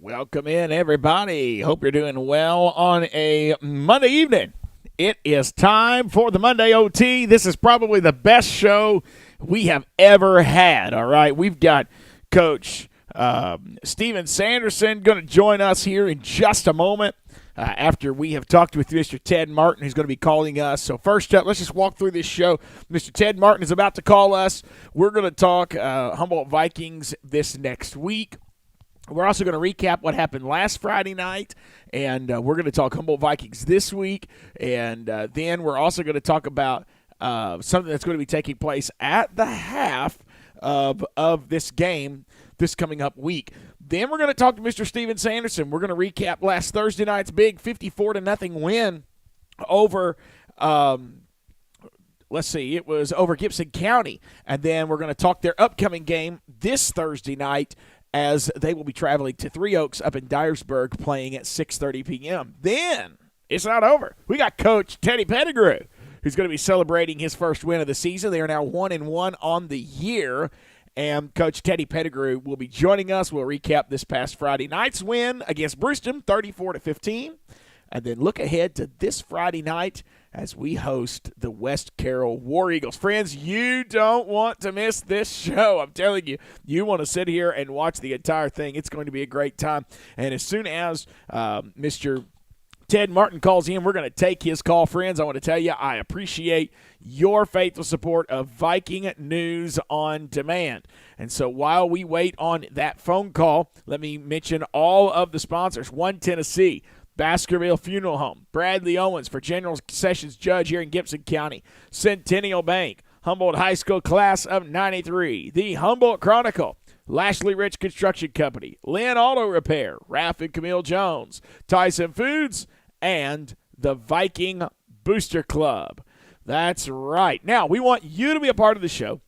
Welcome in, everybody. Hope you're doing well on a Monday evening. It is time for the Monday OT. This is probably the best show we have ever had, all right? We've got Coach Steven Sanderson going to join us here in just a moment after we have talked with Mr. Ted Martin, who's going to be calling us. So first up, let's just walk through this show. Mr. Ted Martin is about to call us. We're going to talk Humboldt Vikings this next week. We're also going to recap what happened last Friday night, and we're going to talk Humboldt Vikings this week. And then we're also going to talk about something that's going to be taking place at the half of this game this coming up week. Then we're going to talk to Mr. Steven Sanderson. We're going to recap last Thursday night's big 54-0 win over it was over Gibson County. And then we're going to talk their upcoming game this Thursday night as they will be traveling to Three Oaks up in Dyersburg playing at 6:30 p.m. Then it's not over. We got Coach Teddy Pettigrew, who's going to be celebrating his first win of the season. They are now 1-1 on the year. And Coach Teddy Pettigrew will be joining us. We'll recap this past Friday night's win against Brewston, 34-15. And then look ahead to this Friday night as we host the West Carroll War Eagles. Friends, you don't want to miss this show. I'm telling you, you want to sit here and watch the entire thing. It's going to be a great time. And as soon as Mr. Ted Martin calls in, we're going to take his call. Friends, I want to tell you, I appreciate your faithful support of Viking News on Demand. And so while we wait on that phone call, let me mention all of the sponsors. One Tennessee, Baskerville Funeral Home, Bradley Owens for General Sessions Judge here in Gibson County, Centennial Bank, Humboldt High School Class of 93, the Humboldt Chronicle, Lashley Rich Construction Company, Lynn Auto Repair, Ralph and Camille Jones, Tyson Foods, and the Viking Booster Club. That's right. Now, we want you to be a part of the show.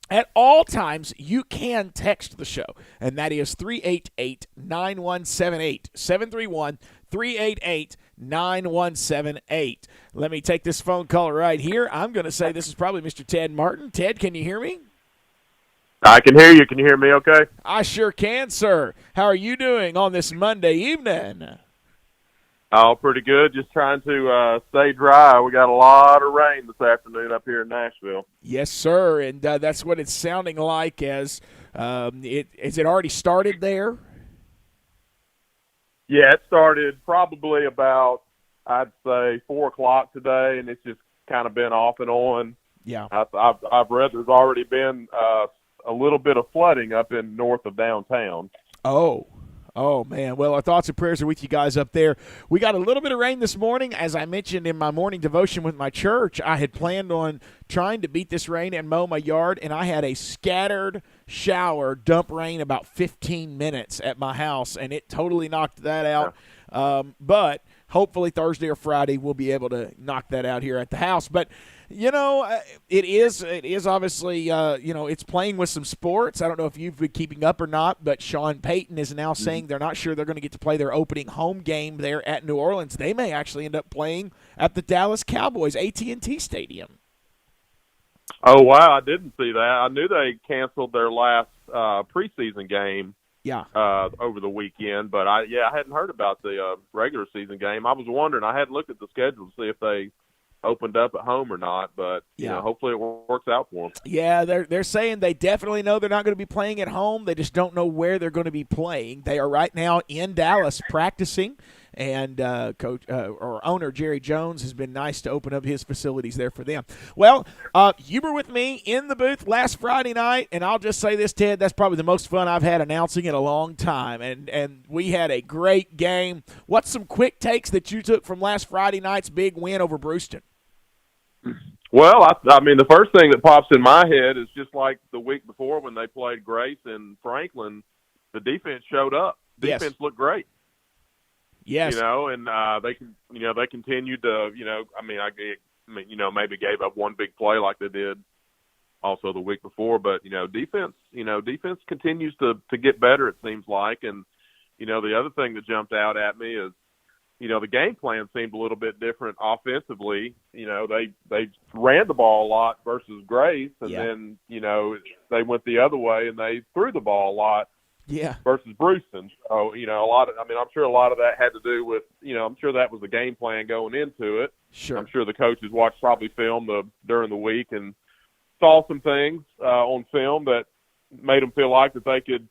At all times, you can text the show, and that is 388-9178, 731-388-9178. Let me take this phone call right here. I'm going to say this is probably Mr. Ted Martin. Ted, can you hear me? I can hear you. Can you hear me okay? I sure can, sir. How are you doing on this Monday evening? Oh, pretty good. Just trying to stay dry. We got a lot of rain this afternoon up here in Nashville. Yes, sir, and that's what it's sounding like as has it already started there? Yeah, it started probably about, I'd say, 4 o'clock today, and it's just kind of been off and on. Yeah. I've read there's already been a little bit of flooding up in north of downtown. Oh, man. Well, our thoughts and prayers are with you guys up there. We got a little bit of rain this morning. As I mentioned in my morning devotion with my church, I had planned on trying to beat this rain and mow my yard, and I had a scattered shower dump rain about 15 minutes at my house, and it totally knocked that out. Yeah. But hopefully Thursday or Friday we'll be able to knock that out here at the house. But you know, it is obviously, it's playing with some sports. I don't know if you've been keeping up or not, but Sean Payton is now saying they're not sure they're going to get to play their opening home game there at New Orleans. They may actually end up playing at the Dallas Cowboys AT&T Stadium. Oh, wow, I didn't see that. I knew they canceled their last preseason game over the weekend, but I hadn't heard about the regular season game. I was wondering. I hadn't looked at the schedule to see if they opened up at home or not, but you know, hopefully it works out for them. Yeah, they're saying they definitely know they're not going to be playing at home. They just don't know where they're going to be playing. They are right now in Dallas practicing, and owner Jerry Jones has been nice to open up his facilities there for them. Well, you were with me in the booth last Friday night, and I'll just say this, Ted, that's probably the most fun I've had announcing in a long time, and we had a great game. What's some quick takes that you took from last Friday night's big win over Brewston? Well, I mean, the first thing that pops in my head is just like the week before when they played Grace and Franklin, the defense showed up. Defense looked great. Yes. You know, and they continued to, maybe gave up one big play like they did also the week before, but defense continues to get better, it seems like. And the other thing that jumped out at me is the game plan seemed a little bit different offensively. They ran the ball a lot versus Grace, and then they went the other way and they threw the ball a lot versus Brewston. So, I'm sure a lot of that had to do with, I'm sure that was the game plan going into it. Sure. I'm sure the coaches watched probably film during the week and saw some things on film that made them feel like that they could,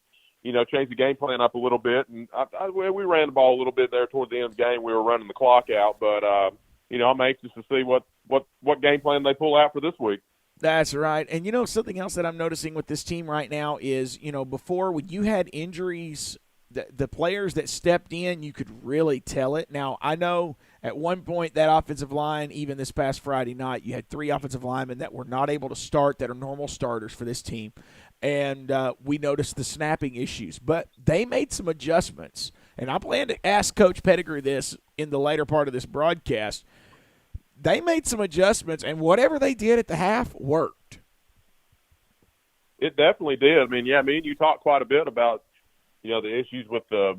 change the game plan up a little bit. And we ran the ball a little bit there toward the end of the game. We were running the clock out, but I'm anxious to see what game plan they pull out for this week. That's right. And, something else that I'm noticing with this team right now is, before when you had injuries, the players that stepped in, you could really tell it. Now, I know at one point that offensive line, even this past Friday night, you had 3 offensive linemen that were not able to start that are normal starters for this team. And we noticed the snapping issues. But they made some adjustments. And I plan to ask Coach Pettigrew this in the later part of this broadcast. They made some adjustments, and whatever they did at the half worked. It definitely did. I mean, you talked quite a bit about, the issues with the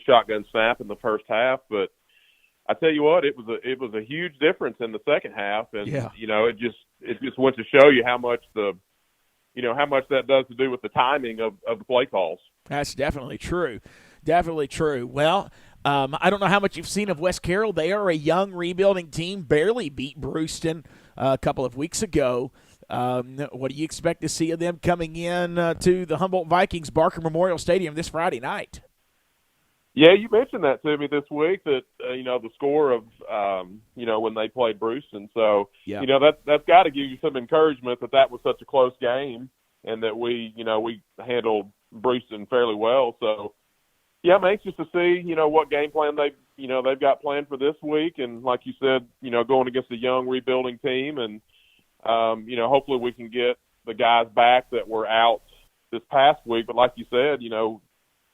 shotgun snap in the first half, but I tell you what, it was a huge difference in the second half, and it just went to show you how much how much that does to do with the timing of the play calls. That's definitely true. Definitely true. Well, I don't know how much you've seen of West Carroll. They are a young rebuilding team, barely beat Brewston a couple of weeks ago. What do you expect to see of them coming in to the Humboldt Vikings Barker Memorial Stadium this Friday night? Yeah, you mentioned that to me this week, that, the score of, when they played Brewston. So, that's got to give you some encouragement that was such a close game and that we handled Brewston fairly well. So, yeah, I'm anxious to see, what game plan they've got planned for this week. And like you said, going against a young rebuilding team. And, hopefully we can get the guys back that were out this past week. But like you said,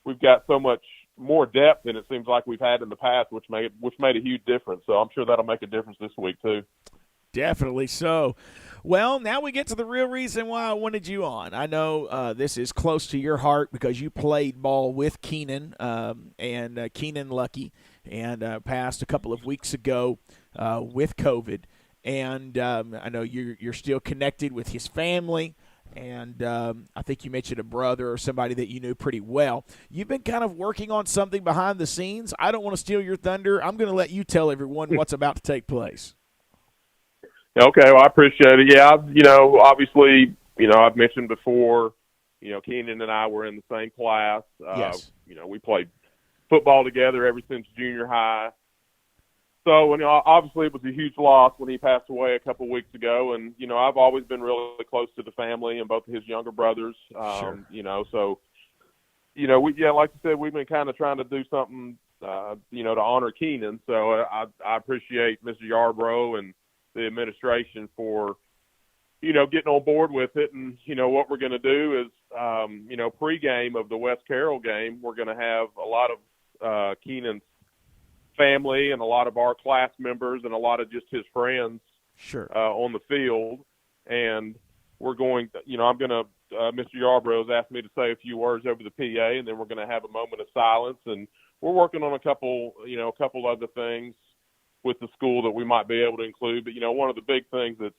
we've got so much more depth than it seems like we've had in the past, which made a huge difference. So I'm sure that'll make a difference this week too. Definitely so. Well, now we get to the real reason why I wanted you on. I know this is close to your heart because you played ball with Keenan and Keenan Lucky, and passed a couple of weeks ago with COVID. And I know you're still connected with his family. And I think you mentioned a brother or somebody that you knew pretty well. You've been kind of working on something behind the scenes. I don't want to steal your thunder. I'm going to let you tell everyone what's about to take place. Okay, well, I appreciate it. Yeah, obviously, I've mentioned before, Keenan and I were in the same class. Yes. We played football together ever since junior high. So, obviously it was a huge loss when he passed away a couple of weeks ago. And, I've always been really close to the family and both of his younger brothers. Sure. So, like you said, we've been kind of trying to do something, to honor Keenan. So I appreciate Mr. Yarbrough and the administration for, getting on board with it. And, what we're going to do is, pregame of the West Carroll game, we're going to have a lot of Keenan's family and a lot of our class members and a lot of just his friends on the field. And we're going to, Mr. Yarbrough has asked me to say a few words over the PA, and then we're going to have a moment of silence. And we're working on a couple other things with the school that we might be able to include. But, one of the big things that's,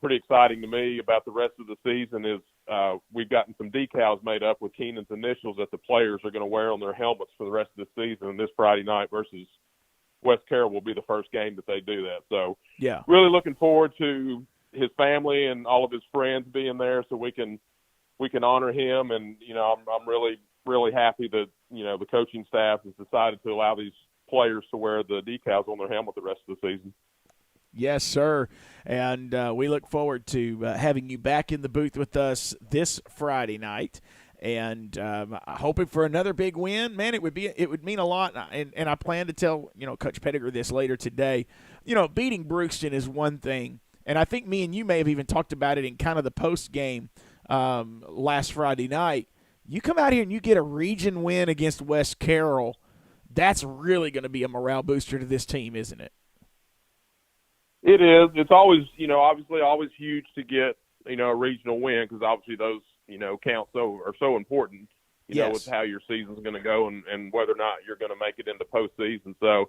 pretty exciting to me about the rest of the season is we've gotten some decals made up with Keenan's initials that the players are going to wear on their helmets for the rest of the season. And this Friday night versus West Carroll will be the first game that they do that. So, really looking forward to his family and all of his friends being there so we can honor him. And, I'm really, really happy that, the coaching staff has decided to allow these players to wear the decals on their helmet the rest of the season. Yes, sir. And we look forward to having you back in the booth with us this Friday night. And hoping for another big win. Man, it would mean a lot. And I plan to tell, Coach Pettigrew this later today. Beating Brewston is one thing. And I think me and you may have even talked about it in kind of the post game last Friday night. You come out here and you get a region win against West Carroll. That's really going to be a morale booster to this team, isn't it? It is. It's always, obviously always huge to get, a regional win because obviously those, counts are so important, with how your season's going to go and whether or not you're going to make it into postseason. So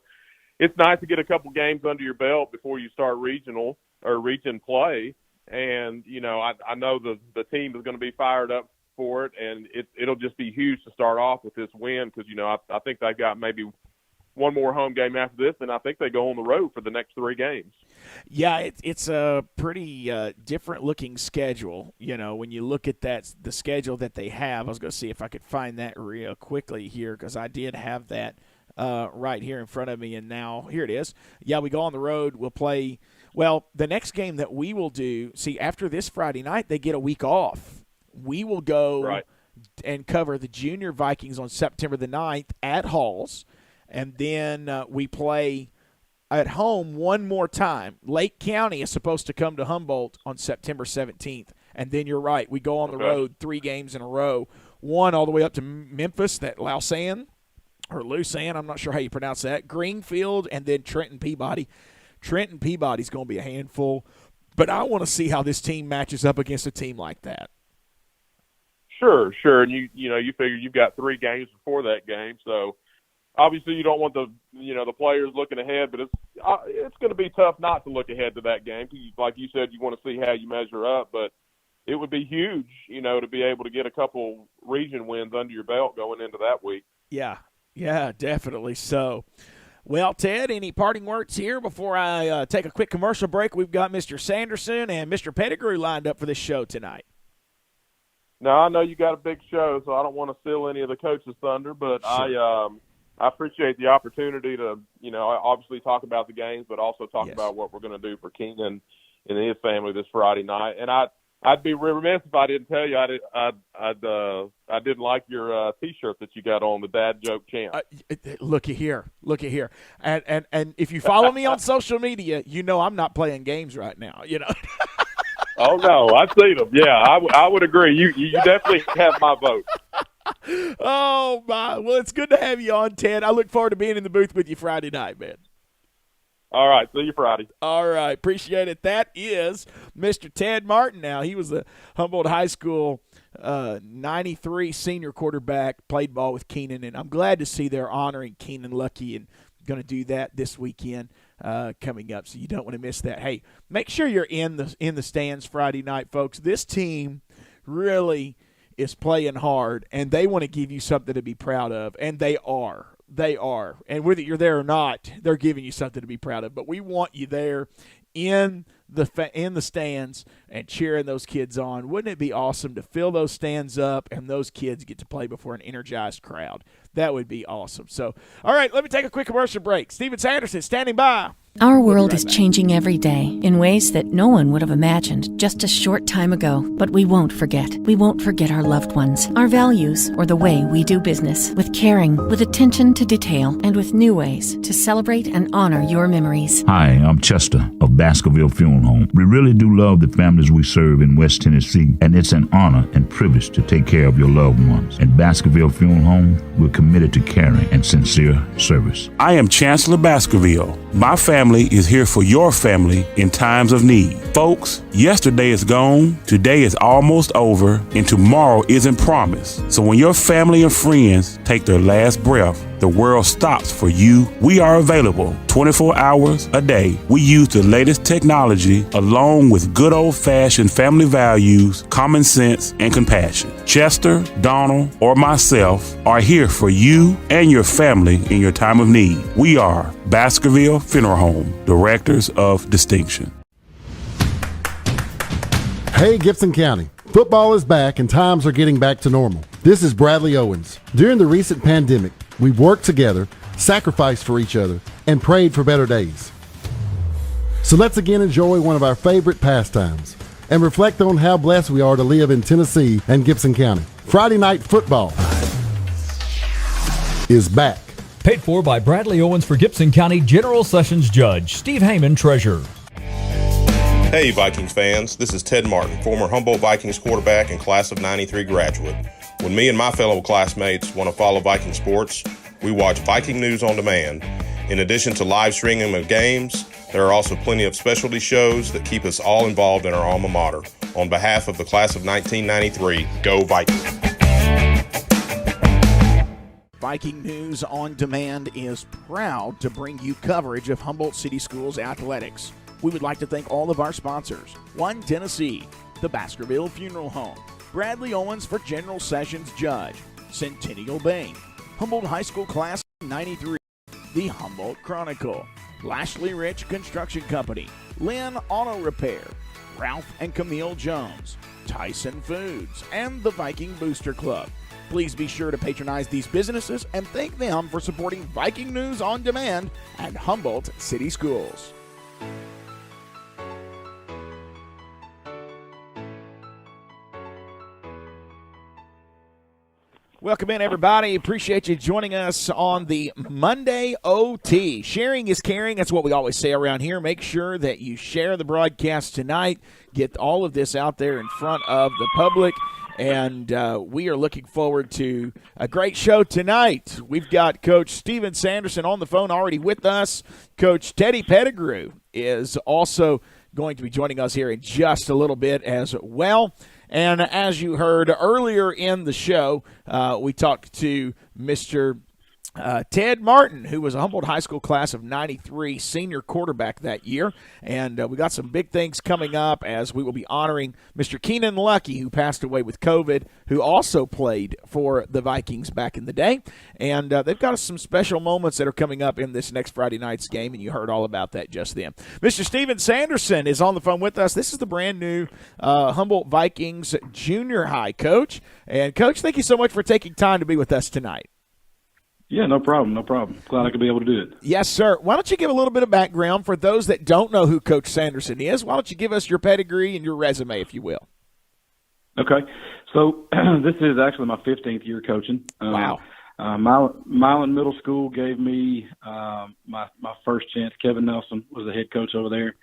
it's nice to get a couple games under your belt before you start regional or region play. And, I know the team is going to be fired up for it, and it'll just be huge to start off with this win because, I think they've got maybe one more home game after this, and I think they go on the road for the next 3 games. Yeah, it's a pretty different-looking schedule. When you look at the schedule that they have, I was going to see if I could find that real quickly here because I did have that right here in front of me, and now here it is. Yeah, we go on the road. We'll play – well, the next game that we will do – see, after this Friday night, they get a week off. We will go and cover the Junior Vikings on September the 9th at Halls. And then we play at home one more time. Lake County is supposed to come to Humboldt on September 17th. And then you're right. We go on the road 3 games in a row. One all the way up to Memphis, that Lausanne, or Lucerne, I'm not sure how you pronounce that. Greenfield, and then Trenton Peabody. Trenton Peabody's going to be a handful. But I want to see how this team matches up against a team like that. Sure. And you figure you've got 3 games before that game, so obviously you don't want the players looking ahead, but it's going to be tough not to look ahead to that game. Like you said, you want to see how you measure up, but it would be huge, to be able to get a couple region wins under your belt going into that week. Yeah, definitely so. Well, Ted, any parting words here before I take a quick commercial break? We've got Mr. Sanderson and Mr. Pettigrew lined up for this show tonight. No, I know you got a big show, so I don't want to steal any of the coach's thunder, but sure. I appreciate the opportunity to, obviously talk about the games, but also talk about what we're going to do for Keenan and his family this Friday night. And I'd be remiss if I didn't tell you I didn't like your T-shirt that you got on, the Dad Joke Champ. Looky here, and if you follow me on social media, I'm not playing games right now. Oh no, I've seen them. Yeah, I would agree. You definitely have my vote. Oh, my. Well, it's good to have you on, Ted. I look forward to being in the booth with you Friday night, man. All right. See you Friday. All right. Appreciate it. That is Mr. Ted Martin now. He was the Humboldt High School 93 senior quarterback, played ball with Keenan, and I'm glad to see they're honoring Keenan Lucky and going to do that this weekend coming up, so you don't want to miss that. Hey, make sure you're in the stands Friday night, folks. This team really – is playing hard, and they want to give you something to be proud of, and they are. And whether you're there or not, they're giving you something to be proud of. But we want you there in the stands and cheering those kids on. Wouldn't it be awesome to fill those stands up and those kids get to play before an energized crowd? That would be awesome. So, all right, let me take a quick commercial break. Steven Sanderson standing by. Our world is changing every day in ways that no one would have imagined just a short time ago. But we won't forget. We won't forget our loved ones, our values, or the way we do business. With caring, with attention to detail, and with new ways to celebrate and honor your memories. Hi, I'm Chester of Baskerville Funeral Home. We really do love the families we serve in West Tennessee, and it's an honor and privilege to take care of your loved ones. At Baskerville Funeral Home, we're committed to caring and sincere service. I am Chancellor Baskerville. My family is here for your family in times of need. Folks, yesterday is gone, today is almost over, and tomorrow isn't promised. So when your family and friends take their last breath, the world stops for you. We are available 24 hours a day. We use the latest technology along with good old-fashioned family values, common sense, and compassion. Chester, Donald, or myself are here for you and your family in your time of need. We are Baskerville Funeral Home, Directors of Distinction. Hey, Gibson County. Football is back and times are getting back to normal. This is Bradley Owens. During the recent pandemic, we've worked together, sacrificed for each other, and prayed for better days. So let's again enjoy one of our favorite pastimes and reflect on how blessed we are to live in Tennessee and Gibson County. Friday Night Football is back. Paid for by Bradley Owens for Gibson County General Sessions Judge Steve Heyman, Treasurer. Hey Vikings fans, this is Ted Martin, former Humboldt Vikings quarterback and class of 93 graduate. When me and my fellow classmates want to follow Viking sports, we watch Viking News on Demand. In addition to live streaming of games, there are also plenty of specialty shows that keep us all involved in our alma mater. On behalf of the class of 1993, go Vikings! Viking News on Demand is proud to bring you coverage of Humboldt City Schools athletics. We would like to thank all of our sponsors: One Tennessee, the Baskerville Funeral Home, Bradley Owens for General Sessions Judge. Centennial Bank. Humboldt High School Class 93. The Humboldt Chronicle. Lashley Rich Construction Company. Lynn Auto Repair. Ralph and Camille Jones. Tyson Foods. And the Viking Booster Club. Please be sure to patronize these businesses and thank them for supporting Viking News on Demand and Humboldt City Schools. Welcome in, everybody. Appreciate you joining us on the Monday OT. Sharing is caring. That's what we always say around here. Make sure that you share the broadcast tonight. Get all of this out there in front of the public. And we are looking forward to a great show tonight. We've got Coach Steven Sanderson on the phone already with us. Coach Teddy Pettigrew is also going to be joining us here in just a little bit as well. And as you heard earlier in the show, we talked to Mr. Ted Martin, who was a Humboldt High School class of 93 senior quarterback that year. And we got some big things coming up as we will be honoring Mr. Keenan Lucky, who passed away with COVID, who also played for the Vikings back in the day. And they've got some special moments that are coming up in this next Friday night's game, and you heard all about that just then. Mr. Steven Sanderson is on the phone with us. This is the brand new Humboldt Vikings junior high coach. And, Coach, thank you so much for taking time to be with us tonight. Yeah, no problem. Glad I could be able to do it. Yes, sir. Why don't you give a little bit of background for those that don't know who Coach Sanderson is? Why don't you give us your pedigree and your resume, if you will? Okay. So this is actually my 15th year coaching. Wow. Milan Middle School gave me my first chance. Kevin Nelson was the head coach over there.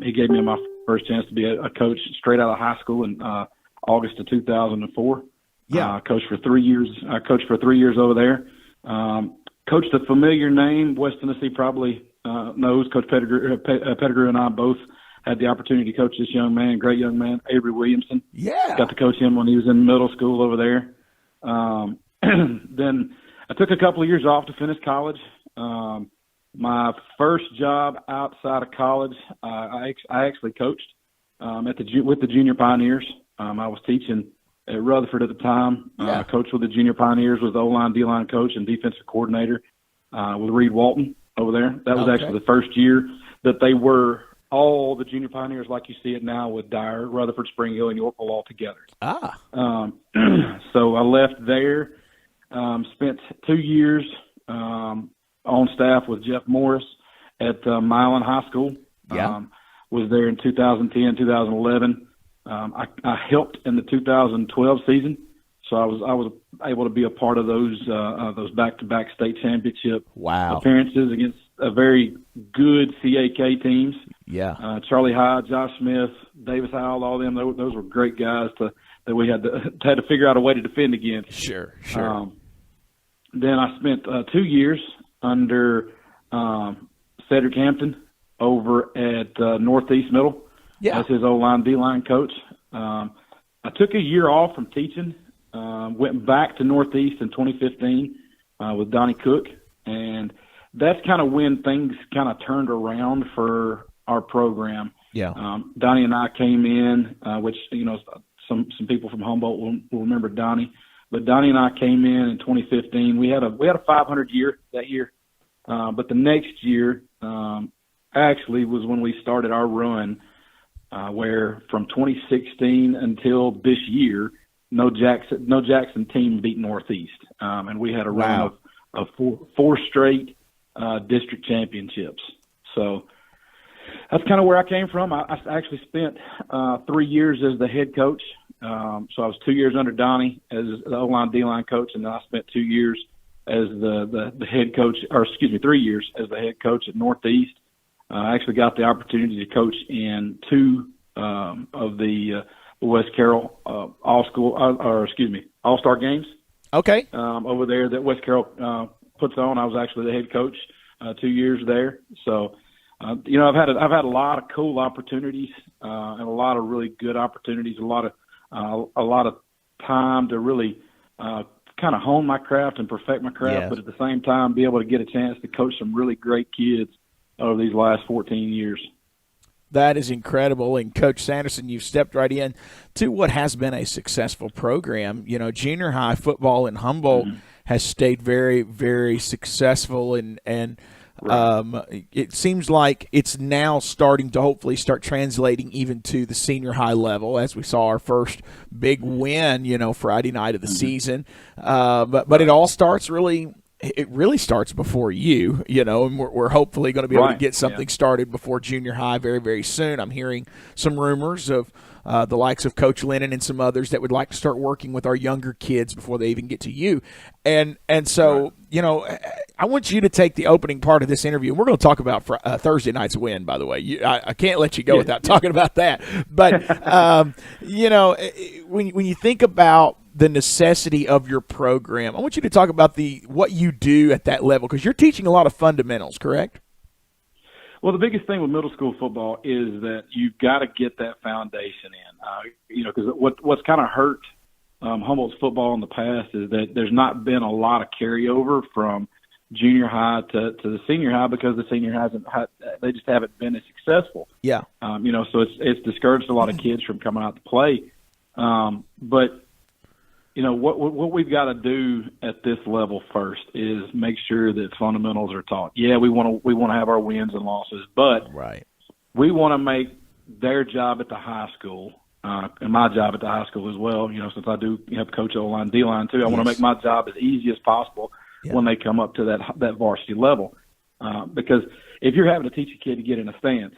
He gave me my first chance to be a coach straight out of high school in August of 2004. Yeah. Coached for 3 years. I coached for 3 years over there. Coached a familiar name, West Tennessee probably knows. Coach Pettigrew and I both had the opportunity to coach this young man, great young man, Avery Williamson. Yeah. Got to coach him when he was in middle school over there. Then I took a couple of years off to finish college. My first job outside of college, I actually coached with the Junior Pioneers. I was teaching at Rutherford at the time. Yeah. Coached with the Junior Pioneers, was the O-line, D-line coach, and defensive coordinator with Reed Walton over there. That was actually the first year that they were all the Junior Pioneers like you see it now with Dyer, Rutherford, Spring Hill, and Yorkville all together. So I left there, spent 2 years on staff with Jeff Morris at Milan High School. Yeah. Was there in 2010, 2011. I helped in the 2012 season, so I was able to be a part of those back-to-back state championship appearances against a very good CAK teams. Yeah, Charlie Hyde, Josh Smith, Davis Howell, all them. Those were great guys that we had to figure out a way to defend against. Sure. Then I spent 2 years under Cedric Hampton over at Northeast Middle. Yeah. As his O-line, D-line coach. I took a year off from teaching, went back to Northeast in 2015 with Donnie Cook, and that's kind of when things kind of turned around for our program. Yeah. Donnie and I came in, which, some people from Humboldt will remember Donnie, but Donnie and I came in 2015. We had a 500 year that year, but the next year actually was when we started our run. Where from 2016 until this year, no Jackson team beat Northeast, and we had a run of four straight district championships. So that's kind of where I came from. I actually spent 3 years as the head coach. So I was 2 years under Donnie as the O-line, D-line coach, and then I spent 2 years as the head coach, 3 years as the head coach at Northeast. I actually got the opportunity to coach in two of the West Carroll All-Star games. Okay. Over there that West Carroll puts on. I was actually the head coach 2 years there. So, I've had a lot of cool opportunities and a lot of really good opportunities. A lot of time to really kind of hone my craft and perfect my craft, but at the same time be able to get a chance to coach some really great kids over these last 14 years. That is incredible. And Coach Sanderson, you've stepped right in to what has been a successful program. You know, junior high football in Humboldt has stayed very, very successful, and it seems like it's now starting to hopefully start translating even to the senior high level, as we saw our first big win, you know, Friday night of the season. But it all starts really – it really starts before you know, and we're hopefully going to be able to get something started before junior high very, very soon. I'm hearing some rumors of the likes of Coach Lennon and some others that would like to start working with our younger kids before they even get to you. And so, you know, I want you to take the opening part of this interview, and we're going to talk about Thursday night's win, by the way. I can't let you go without talking about that. But, you know, when you think about the necessity of your program, I want you to talk about what you do at that level, because you're teaching a lot of fundamentals, correct? Well, the biggest thing with middle school football is that you've got to get that foundation in. You know, because what's kind of hurt Humboldt's football in the past is that there's not been a lot of carryover from junior high to the senior high, because the senior they just haven't been as successful. Yeah. You know, so it's discouraged a lot of kids from coming out to play. But you know, what we've got to do at this level first is make sure that fundamentals are taught. Yeah, we want to have our wins and losses, but we want to make their job at the high school, and my job at the high school as well, you know, since I do help coach O-line, D-line too, I want to make my job as easy as possible when they come up to that varsity level. Because if you're having to teach a kid to get in a stance,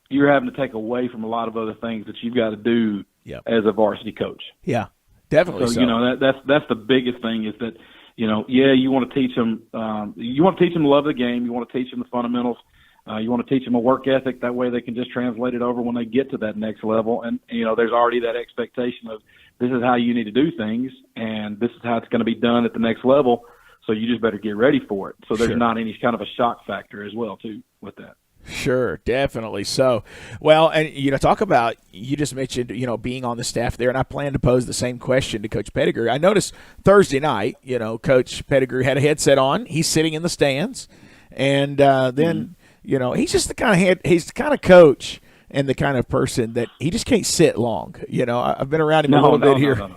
you're having to take away from a lot of other things that you've got to do as a varsity coach. Yeah. Definitely. So you know, that's the biggest thing is that, you know, you want to teach them to love the game. You want to teach them the fundamentals. You want to teach them a work ethic. That way they can just translate it over when they get to that next level. And, you know, there's already that expectation of this is how you need to do things, and this is how it's going to be done at the next level. So you just better get ready for it. So there's not any kind of a shock factor as well, too, with that. Sure, definitely. So, well, and, you know, talk about, you just mentioned, you know, being on the staff there, and I plan to pose the same question to Coach Pettigrew. I noticed Thursday night, you know, Coach Pettigrew had a headset on. He's sitting in the stands, and then, you know, he's just he's the kind of coach and the kind of person that he just can't sit long. You know, I've been around him a little bit here. No.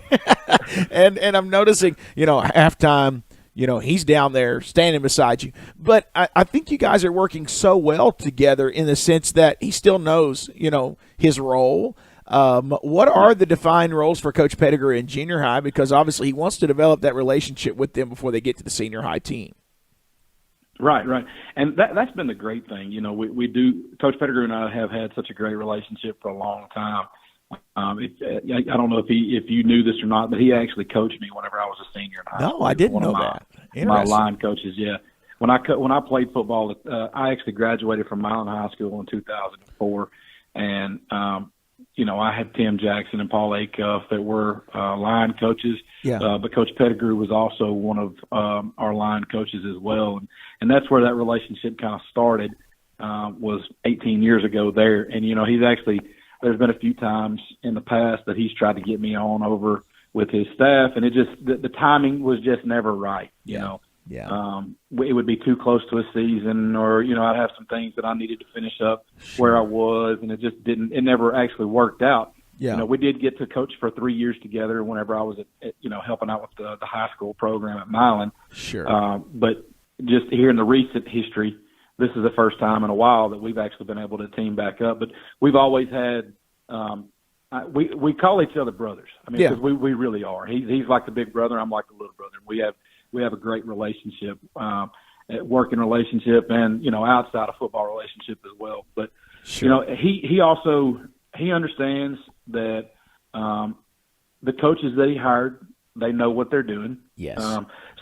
and I'm noticing, you know, halftime, you know, he's down there standing beside you. But I think you guys are working so well together in the sense that he still knows, you know, his role. What are the defined roles for Coach Pettigrew in junior high? Because obviously he wants to develop that relationship with them before they get to the senior high team. Right. And that's been the great thing. You know, we do – Coach Pettigrew and I have had such a great relationship for a long time. I don't know if you knew this or not, but he actually coached me whenever I was a senior in high school. No, I didn't know that. My line coaches, yeah. When I played football, I actually graduated from Milan High School in 2004, and you know, I had Tim Jackson and Paul Acuff that were line coaches. Yeah. But Coach Pettigrew was also one of our line coaches as well, and that's where that relationship kind of started. Was 18 years ago there, and you know, he's actually. There's been a few times in the past that he's tried to get me on over with his staff, and it just the timing was just never right. You know, it would be too close to a season, or you know, I'd have some things that I needed to finish up where I was, and it just didn't. It never actually worked out. Yeah. You know, we did get to coach for 3 years together whenever I was at you know, helping out with the high school program at Milan. Sure. But just here in the recent history, this is the first time in a while that we've actually been able to team back up. But we've always had we call each other brothers. I mean, because we really are. He's like the big brother. I'm like the little brother. We have a great relationship, working relationship, and you know, outside of football relationship as well. But you know, he understands that the coaches that he hired, they know what they're doing. Yes.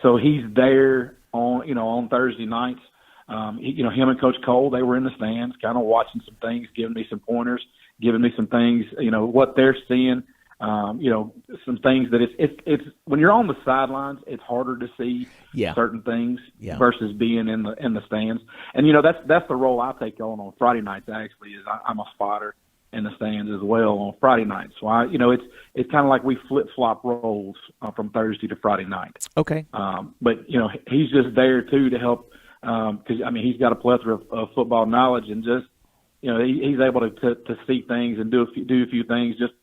So he's there on Thursday nights. Him and Coach Cole, they were in the stands, kind of watching some things, giving me some pointers, giving me some things, you know, what they're seeing, some things that it's when you're on the sidelines, it's harder to see certain things versus being in the stands. And, you know, that's the role I take on Friday nights, actually, is I'm a spotter in the stands as well on Friday nights. So it's kind of like we flip-flop roles from Thursday to Friday night. Okay. But, you know, he's just there too to help, because, I mean, he's got a plethora of football knowledge, and just he's able to see things and do a few things just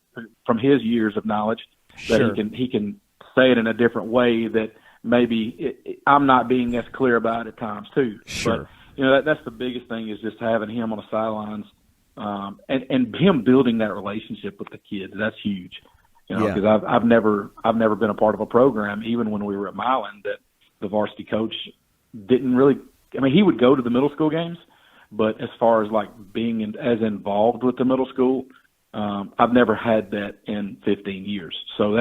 from his years of knowledge that he can say it in a different way that maybe I'm not being as clear about at times too. Sure. But that's the biggest thing is just having him on the sidelines, and him building that relationship with the kids. That's huge. Because I've never been a part of a program, even when we were at Milan, that the varsity coach didn't really. I mean, he would go to the middle school games, but as far as like being as involved with the middle school, I've never had that in 15 years. So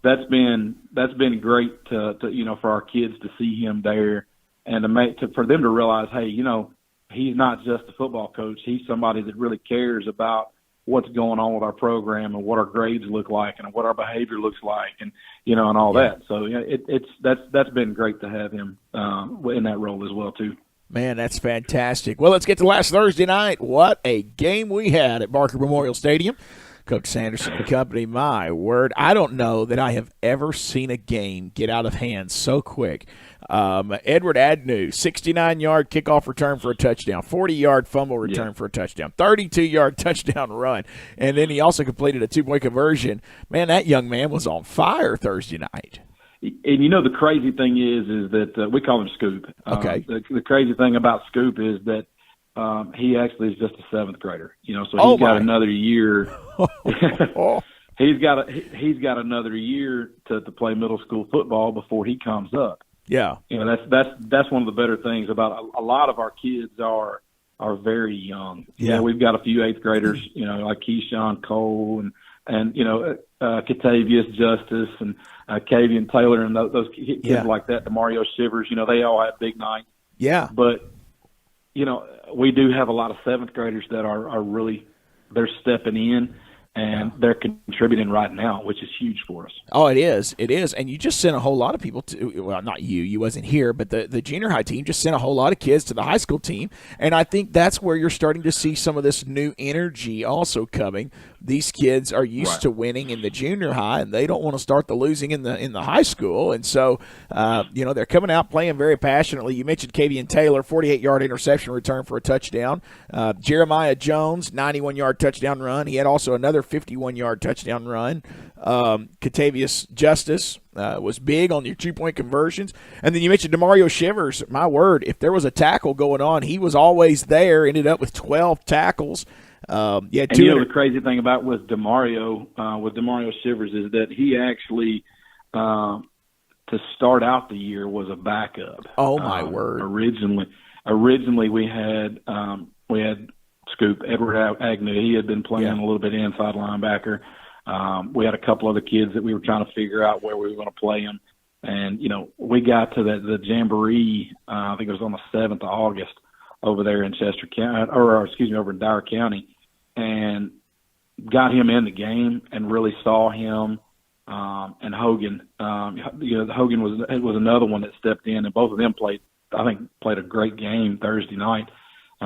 that's been great to for our kids to see him there and for them to realize, hey, he's not just a football coach. He's somebody that really cares about what's going on with our program and what our grades look like and what our behavior looks like and all that. So that's been great to have him in that role as well too. Man, that's fantastic. Well, let's get to last Thursday night. What a game we had at Barker Memorial Stadium. Coach Sanderson and company, my word. I don't know that I have ever seen a game get out of hand so quick. Edward Adnew, 69-yard kickoff return for a touchdown, 40-yard fumble return for a touchdown, 32-yard touchdown run, and then he also completed a two-point conversion. Man, that young man was on fire Thursday night. And the crazy thing is that we call him Scoop. Okay. The crazy thing about Scoop is that he actually is just a seventh grader. So he's got another year. He's got another year to play middle school football before he comes up. Yeah. That's one of the better things about a lot of our kids are very young. Yeah. We've got a few eighth graders, like Keyshawn Cole and Catavius Justice and Kavian Taylor and those kids like that, the Mario Shivers, they all have big nights. Yeah. But, we do have a lot of seventh graders that are really, they're stepping in and they're contributing right now, which is huge for us. Oh, it is. It is. And you just sent a whole lot of people to, well, not you wasn't here, but the junior high team just sent a whole lot of kids to the high school team. And I think that's where you're starting to see some of this new energy also coming. These kids are used to winning in the junior high, and they don't want to start the losing in the high school. And so, they're coming out playing very passionately. You mentioned Kavian Taylor, 48-yard interception return for a touchdown. Jeremiah Jones, 91-yard touchdown run. He had also another 51-yard touchdown run. Catavius Justice was big on your two-point conversions. And then you mentioned DeMario Shivers. My word, if there was a tackle going on, he was always there, ended up with 12 tackles. The crazy thing about with DeMario Shivers is that he actually, to start out the year, was a backup. Oh my word! Originally we had Scoop Edward Agnew. He had been playing a little bit inside linebacker. We had a couple other kids that we were trying to figure out where we were going to play them, and we got to the jamboree. I think it was on the 7th of August over there in Chester County, over in Dyer County, and got him in the game and really saw him and Hogan. Hogan was another one that stepped in, and both of them played a great game Thursday night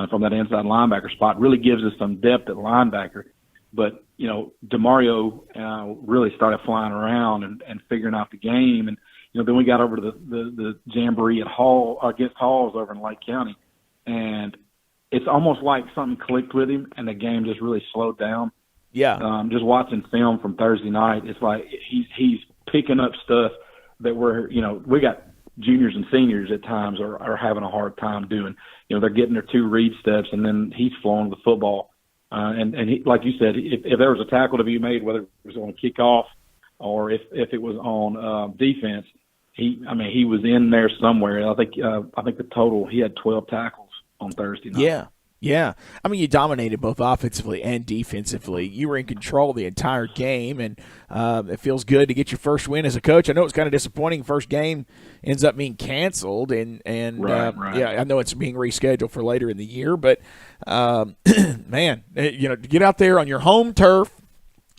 from that inside linebacker spot. Really gives us some depth at linebacker. But, DeMario really started flying around and figuring out the game. And, then we got over to the jamboree against Halls over in Lake County. And it's almost like something clicked with him, and the game just really slowed down. Yeah. Just watching film from Thursday night, it's like he's picking up stuff that we got juniors and seniors at times are having a hard time doing. They're getting their 2 read steps, and then he's flowing the football. And he, like you said, if there was a tackle to be made, whether it was on kickoff or if it was on defense, he was in there somewhere. I think the total, he had 12 tackles on Thursday night. Yeah. I mean, you dominated both offensively and defensively. You were in control the entire game, and it feels good to get your first win as a coach. I know it's kind of disappointing. First game ends up being canceled, and right. Yeah, I know it's being rescheduled for later in the year. But man, to get out there on your home turf,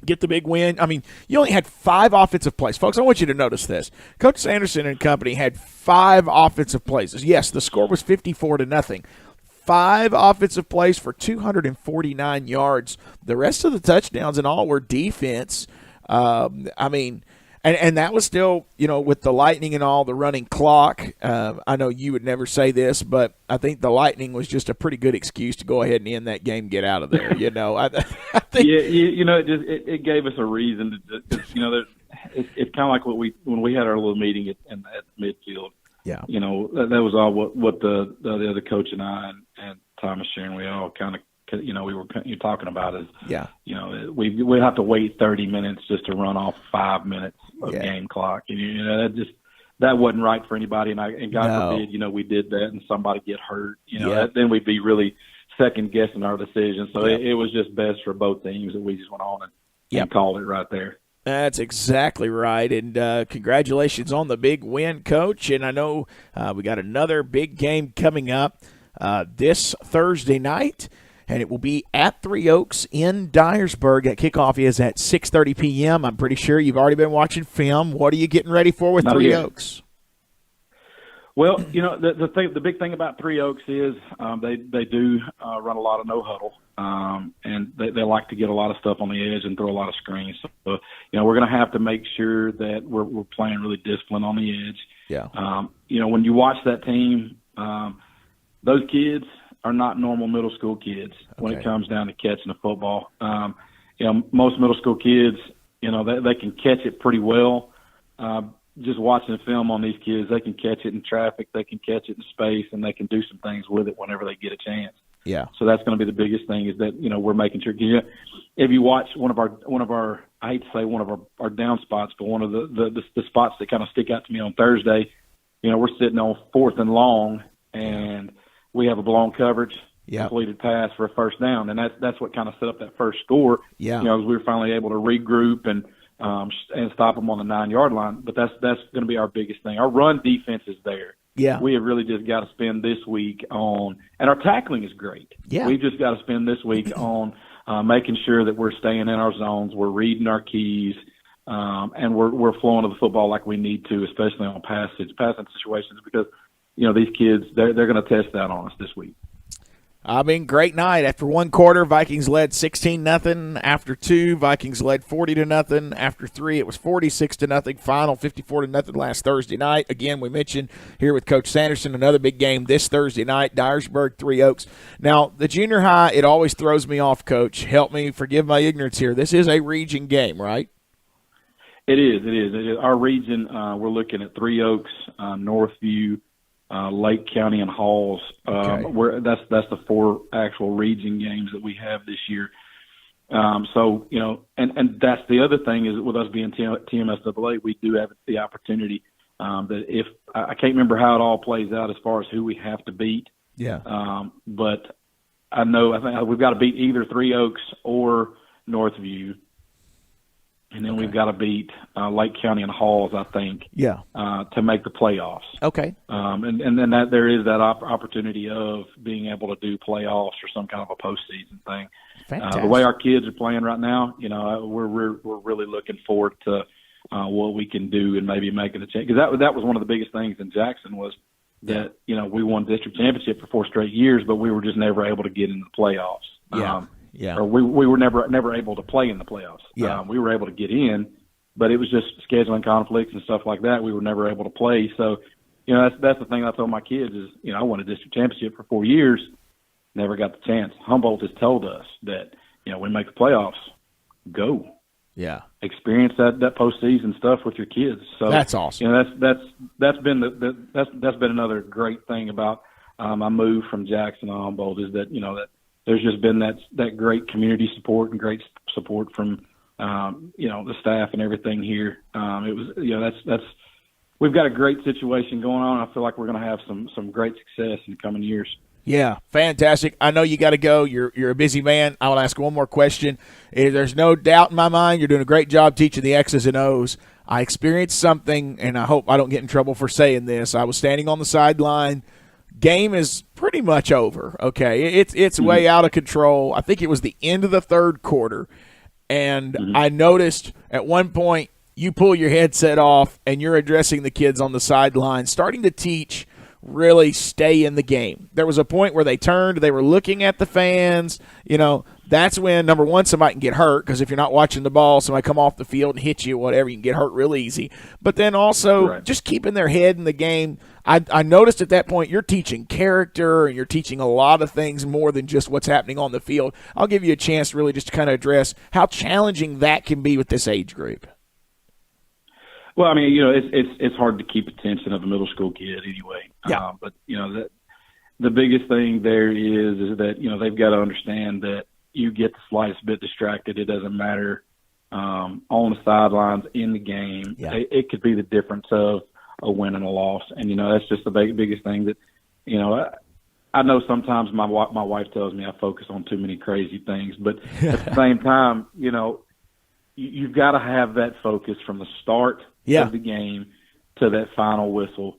get the big win. I mean, you only had 5 offensive plays. Folks, I want you to notice this. Coach Sanderson and company had 5 offensive plays. Yes, the score was 54-0. 5 offensive plays for 249 yards. The rest of the touchdowns and all were defense. And that was still, with the Lightning and all, the running clock. I know you would never say this, but I think the Lightning was just a pretty good excuse to go ahead and end that game, get out of there. I think. Yeah, it gave us a reason to it's kind of like when we had our little meeting at midfield. Yeah. That was all what the other coach and I and Thomas Sharon, we all kind of, we were talking about is, we have to wait 30 minutes just to run off 5 minutes of game clock. And, that wasn't right for anybody. And God forbid, we did that and somebody get hurt, then we'd be really second guessing our decision. So it was just best for both teams that we just went on and called it right there. That's exactly right, and congratulations on the big win, Coach. And I know we got another big game coming up this Thursday night, and it will be at Three Oaks in Dyersburg. That kickoff is at 6:30 p.m. I'm pretty sure you've already been watching film. What are you getting ready for with Three Oaks? Well, the big thing about Three Oaks is they do run a lot of no huddle, and they like to get a lot of stuff on the edge and throw a lot of screens. So, we're going to have to make sure that we're playing really disciplined on the edge. Yeah. When you watch that team, those kids are not normal middle school kids when it comes down to catching the football. Most middle school kids, they can catch it pretty well. Just watching the film on these kids, they can catch it in traffic, they can catch it in space, and they can do some things with it whenever they get a chance. Yeah. So that's going to be the biggest thing is that, we're making sure. If you watch one of our, I hate to say one of our down spots, but one of the spots that kind of stick out to me on Thursday, we're sitting on 4th and long, and we have a blown coverage, completed pass for a first down, and that's what kind of set up that first score. Yeah. As we were finally able to regroup and stop them on the 9-yard line. But that's going to be our biggest thing. Our run defense is there. Yeah. We have really just got to spend this week on – and our tackling is great. Yeah. We've just got to spend this week on making sure that we're staying in our zones, we're reading our keys, and we're flowing to the football like we need to, especially on passing situations because, these kids, they're going to test that on us this week. Great night. After one quarter, Vikings led 16-0. After two, Vikings led 40-0. After three, it was 46-0. Final 54-0 last Thursday night. Again, we mentioned here with Coach Sanderson, another big game this Thursday night, Dyersburg, Three Oaks. Now, the junior high, it always throws me off, Coach. Help me, forgive my ignorance here. This is a region game, right? It is. Our region, we're looking at Three Oaks, Northview, Lake County, and Halls. That's the 4 actual region games that we have this year. So and that's the other thing is with us being TMSAA, we do have the opportunity that if I can't remember how it all plays out as far as who we have to beat. Yeah. But I think we've got to beat either Three Oaks or Northview. And then we've got to beat Lake County and Halls, I think, to make the playoffs. Okay. And then that there is that opportunity of being able to do playoffs or some kind of a postseason thing. Fantastic. The way our kids are playing right now, we're really looking forward to what we can do and maybe making a change. Because that was one of the biggest things in Jackson was that we won district championship for 4 straight years, but we were just never able to get into the playoffs. Yeah. Or we were never able to play in the playoffs. Yeah. We were able to get in, but it was just scheduling conflicts and stuff like that. We were never able to play. So, that's the thing I told my kids is, I won a district championship for 4 years, never got the chance. Humboldt has told us that, we make the playoffs, go. Yeah. Experience that postseason stuff with your kids. So that's awesome. That's been another great thing about my move from Jackson to Humboldt is that, that there's just been that great community support and great support from, the staff and everything here. It was, that's we've got a great situation going on. I feel like we're going to have some great success in the coming years. Yeah, fantastic. I know you got to go. You're a busy man. I will ask one more question. There's no doubt in my mind you're doing a great job teaching the X's and O's. I experienced something, and I hope I don't get in trouble for saying this. I was standing on the sideline. Game is pretty much over, okay? It's way out of control. I think it was the end of the third quarter, and I noticed at one point you pull your headset off and you're addressing the kids on the sideline, starting to teach really stay in the game. There was a point where they turned, they were looking at the fans, that's when, number one, somebody can get hurt, because if you're not watching the ball, somebody come off the field and hit you, whatever, you can get hurt real easy. But then also just keeping their head in the game. I noticed at that point you're teaching character and you're teaching a lot of things more than just what's happening on the field. I'll give you a chance really just to kind of address how challenging that can be with this age group. Well, I mean, you know, it's hard to keep attention of a middle school kid anyway. Yeah. But, you know, the biggest thing there is that, you know, they've got to understand that you get the slightest bit distracted. It doesn't matter on the sidelines, in the game. Yeah. It could be the difference of a win and a loss. And, you know, that's just the biggest thing that, you know, I know sometimes my wife tells me I focus on too many crazy things, but at the same time, you know, you've got to have that focus from the start of the game to that final whistle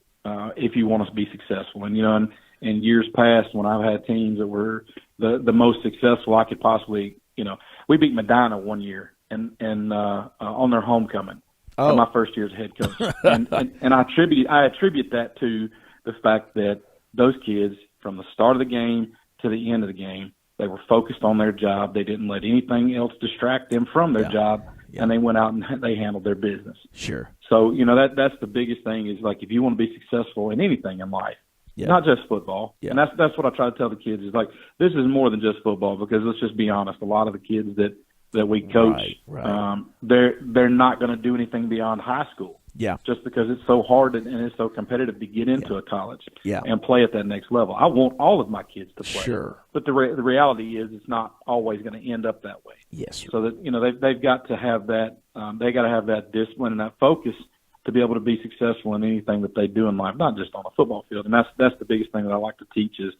if you want to be successful. And, you know, in years past when I've had teams that were the most successful I could possibly, you know, we beat Medina one year and on their homecoming. My first year as head coach. and I attribute that to the fact that those kids, from the start of the game to the end of the game, they were focused on their job. They didn't let anything else distract them from their job, and they went out and they handled their business. Sure. So, you know, that's the biggest thing is, like, if you want to be successful in anything in life, not just football. And that's what I try to tell the kids is, like, this is more than just football, because let's just be honest, a lot of the kids that we coach, they're not going to do anything beyond high school. Yeah. Just because it's so hard and it's so competitive to get into a college and play at that next level. I want all of my kids to play. Sure. But the reality is it's not always going to end up that way. Yes. Sir. So that, you know, they've got to have that they got to have that discipline and that focus to be able to be successful in anything that they do in life, not just on a football field. And that's the biggest thing that I like to teach is,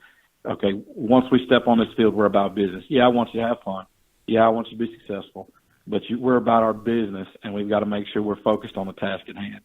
okay, once we step on this field, we're about business. Yeah, I want you to have fun. Yeah, I want you to be successful, but we're about our business, and we've got to make sure we're focused on the task at hand.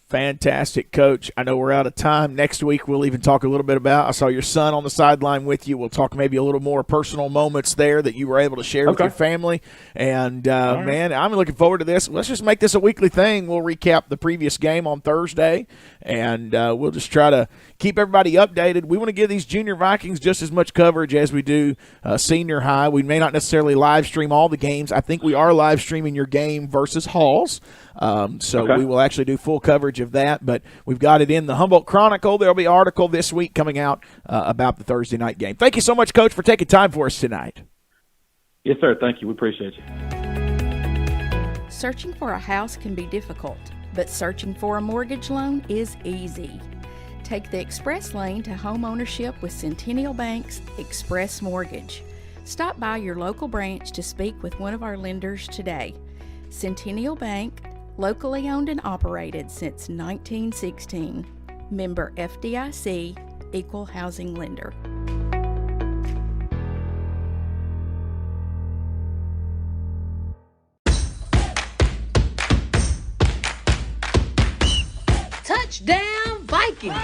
Fantastic, Coach. I know we're out of time. Next week we'll even talk a little bit about, I saw your son on the sideline with you. We'll talk maybe a little more personal moments there that you were able to share with your family. And, man, I'm looking forward to this. Let's just make this a weekly thing. We'll recap the previous game on Thursday, and we'll just try to keep everybody updated. We want to give these junior Vikings just as much coverage as we do senior high. We may not necessarily live stream all the games. I think we are live streaming your game versus Halls. We will actually do full coverage of that, but we've got it in the Humboldt Chronicle. There'll be an article this week coming out about the Thursday night game. Thank you so much, Coach, for taking time for us tonight. Yes, sir. Thank you. We appreciate you. Searching for a house can be difficult, but searching for a mortgage loan is easy. Take the express lane to home ownership with Centennial Bank's Express Mortgage. Stop by your local branch to speak with one of our lenders today. Centennial Bank, locally owned and operated since 1916. Member FDIC, Equal Housing Lender. Touchdown Vikings!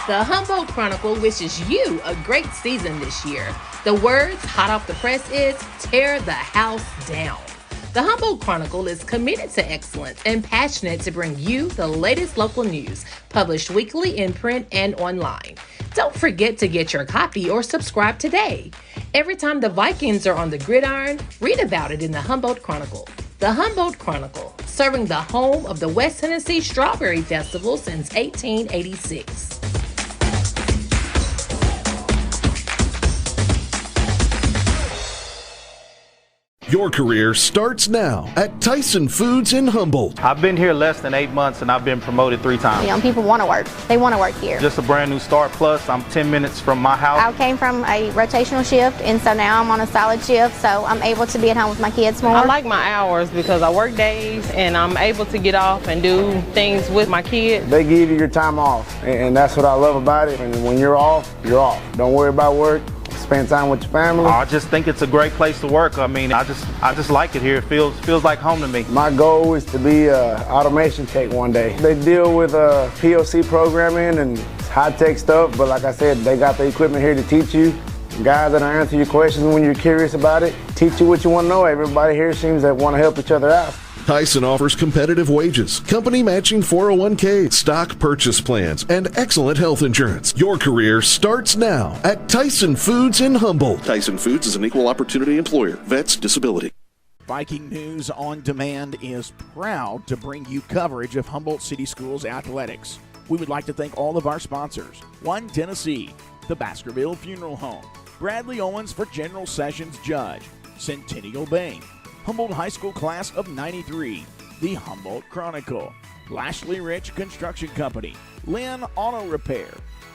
The Humboldt Chronicle wishes you a great season this year. The words hot off the press is, tear the house down. The Humboldt Chronicle is committed to excellence and passionate to bring you the latest local news, published weekly in print and online. Don't forget to get your copy or subscribe today. Every time the Vikings are on the gridiron, read about it in the Humboldt Chronicle. The Humboldt Chronicle, serving the home of the West Tennessee Strawberry Festival since 1886. Your career starts now at Tyson Foods in Humboldt. I've been here less than 8 months and I've been promoted 3 times. Young people want to work. They want to work here. Just a brand new start, plus I'm 10 minutes from my house. I came from a rotational shift, and so now I'm on a solid shift, so I'm able to be at home with my kids more. I like my hours because I work days and I'm able to get off and do things with my kids. They give you your time off, and that's what I love about it. And when you're off, you're off. Don't worry about work. Spend time with your family. I just think it's a great place to work. I mean, I just like it here. It feels like home to me. My goal is to be an automation tech one day. They deal with PLC programming and high-tech stuff, but like I said, they got the equipment here to teach you. Guys that'll answer your questions when you're curious about it, teach you what you want to know. Everybody here seems to want to help each other out. Tyson offers competitive wages, company matching 401k, stock purchase plans, and excellent health insurance. Your career starts now at Tyson Foods in Humboldt. Tyson Foods is an equal opportunity employer. Vets disability. Viking News on Demand is proud to bring you coverage of Humboldt City Schools athletics. We would like to thank all of our sponsors: One Tennessee, the Baskerville Funeral Home, Bradley Owens for General Sessions Judge, Centennial Bank, Humboldt High School Class of 93, the Humboldt Chronicle, Lashley Rich Construction Company, Lynn Auto Repair,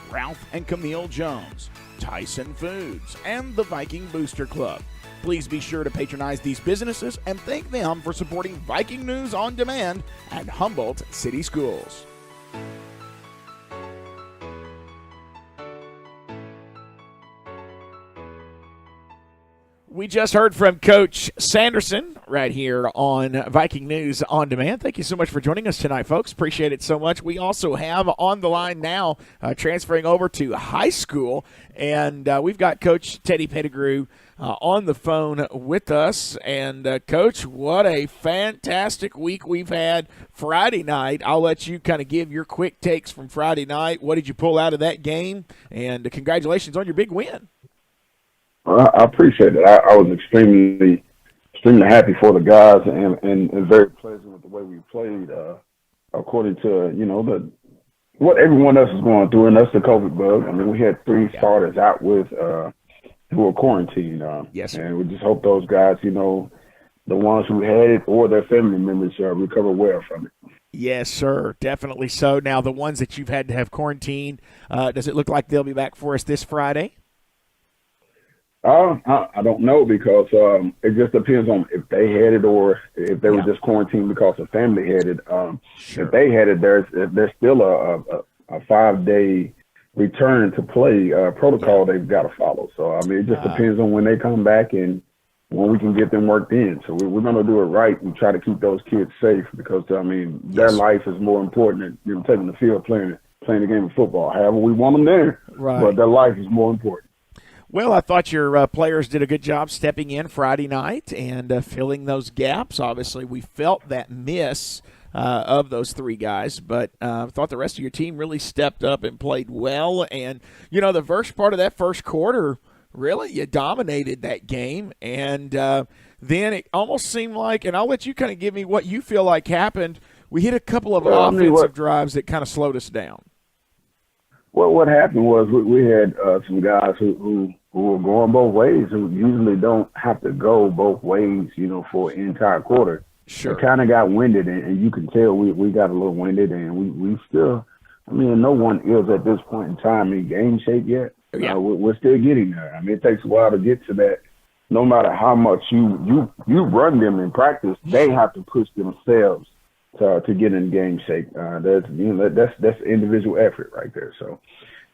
Ralph and Camille Jones, Tyson Foods, and the Viking Booster Club. Please be sure to patronize these businesses and thank them for supporting Viking News on Demand at Humboldt City Schools. We just heard from Coach Sanderson right here on Viking News on Demand. Thank you so much for joining us tonight, folks. Appreciate it so much. We also have on the line now, transferring over to high school, and we've got Coach Teddy Pettigrew on the phone with us. And, Coach, what a fantastic week we've had Friday night. I'll let you kind of give your quick takes from Friday night. What did you pull out of that game? And congratulations on your big win. I appreciate it. I was extremely happy for the guys and very pleasant with the way we played, according to, what everyone else is going through, and that's the COVID bug. I mean, we had 3 starters out with who were quarantined. Yes, and we just hope those guys, the ones who had it or their family members recover well from it. Yes, sir. Definitely so. Now, the ones that you've had to have quarantined, does it look like they'll be back for us this Friday? I don't know, because it just depends on if they had it or if they were just quarantined because the family had it. Sure. If they had it, there's still a 5-day return to play protocol they've got to follow. So, I mean, it just depends on when they come back and when we can get them worked in. So we're going to do it right and try to keep those kids safe, because, I mean, their life is more important than taking the field playing the game of football. However, we want them there, but their life is more important. Well, I thought your players did a good job stepping in Friday night and filling those gaps. Obviously, we felt that miss of those 3 guys, but I thought the rest of your team really stepped up and played well. And, the first part of that first quarter, really, you dominated that game. And then it almost seemed like, and I'll let you kind of give me what you feel like happened, we hit a couple of offensive drives that kind of slowed us down. Well, what happened was we had some guys who were going both ways, who usually don't have to go both ways, for an entire quarter. Sure. It kind of got winded, and you can tell we got a little winded, and we still, I mean, no one is at this point in time in game shape yet. Yeah. We're still getting there. I mean, it takes a while to get to that. No matter how much you run them in practice, they have to push themselves to get in game shape. That's individual effort right there. So,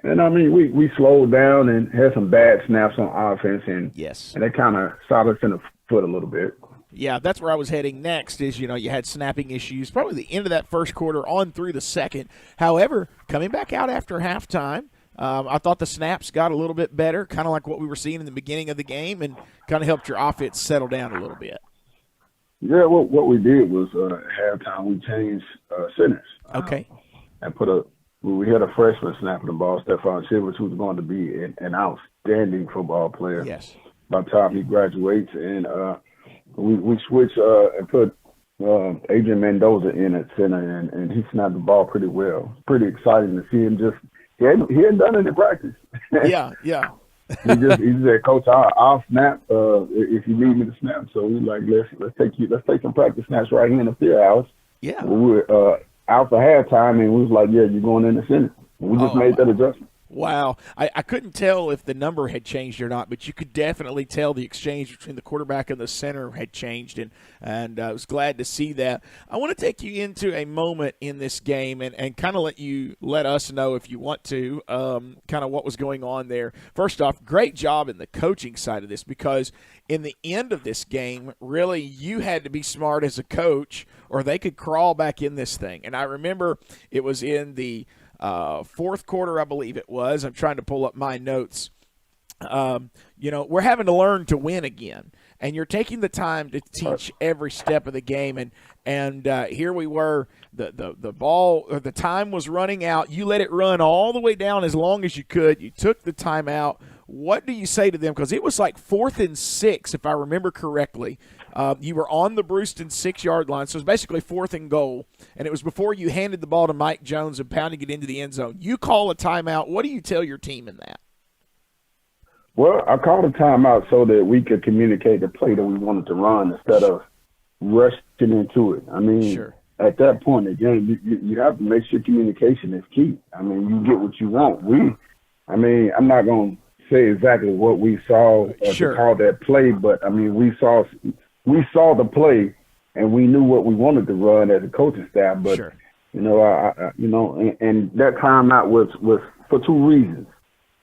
and I mean, we slowed down and had some bad snaps on offense, and that kind of shot us in the foot a little bit. Yeah, that's where I was heading next is, you had snapping issues, probably the end of that first quarter on through the second. However, coming back out after halftime, I thought the snaps got a little bit better, kind of like what we were seeing in the beginning of the game, and kind of helped your offense settle down a little bit. Yeah, what we did was at halftime we changed centers. Okay. And we had a freshman snapping the ball, Stephon Chivers, who's going to be an outstanding football player. Yes. By the time he graduates, and we switched and put Adrian Mendoza in at center, and he snapped the ball pretty well. Pretty exciting to see him he hadn't done it in practice. Yeah. he said, Coach, I'll snap if you need me to snap. So we like, let's take some practice snaps right here in the field house. Yeah. We were out for halftime, and we was like, yeah, you're going in the center. And we just made that adjustment. Wow. I couldn't tell if the number had changed or not, but you could definitely tell the exchange between the quarterback and the center had changed, and I was glad to see that. I want to take you into a moment in this game and kind of let us know, if you want to, kind of what was going on there. First off, great job in the coaching side of this, because in the end of this game, really, you had to be smart as a coach or they could crawl back in this thing. And I remember it was in the fourth quarter, I believe it was. I'm trying to pull up my notes. we're having to learn to win again. And you're taking the time to teach every step of the game. And here we were, the ball, or the time was running out. You let it run all the way down as long as you could. You took the time out. What do you say to them? Because it was like 4th and 6, if I remember correctly. You were on the Brewston 6-yard line, so it was basically 4th and goal. And it was before you handed the ball to Mike Jones and pounding it into the end zone. You call a timeout. What do you tell your team in that? Well, I called a timeout so that we could communicate the play that we wanted to run instead of rushing into it. I mean, at that point, again, you have to make sure communication is key. I mean, you get what you want. I'm not going to say exactly what we saw to call that play, but, I mean, we saw the play and we knew what we wanted to run as a coaching staff. But, and that timeout was for 2 reasons.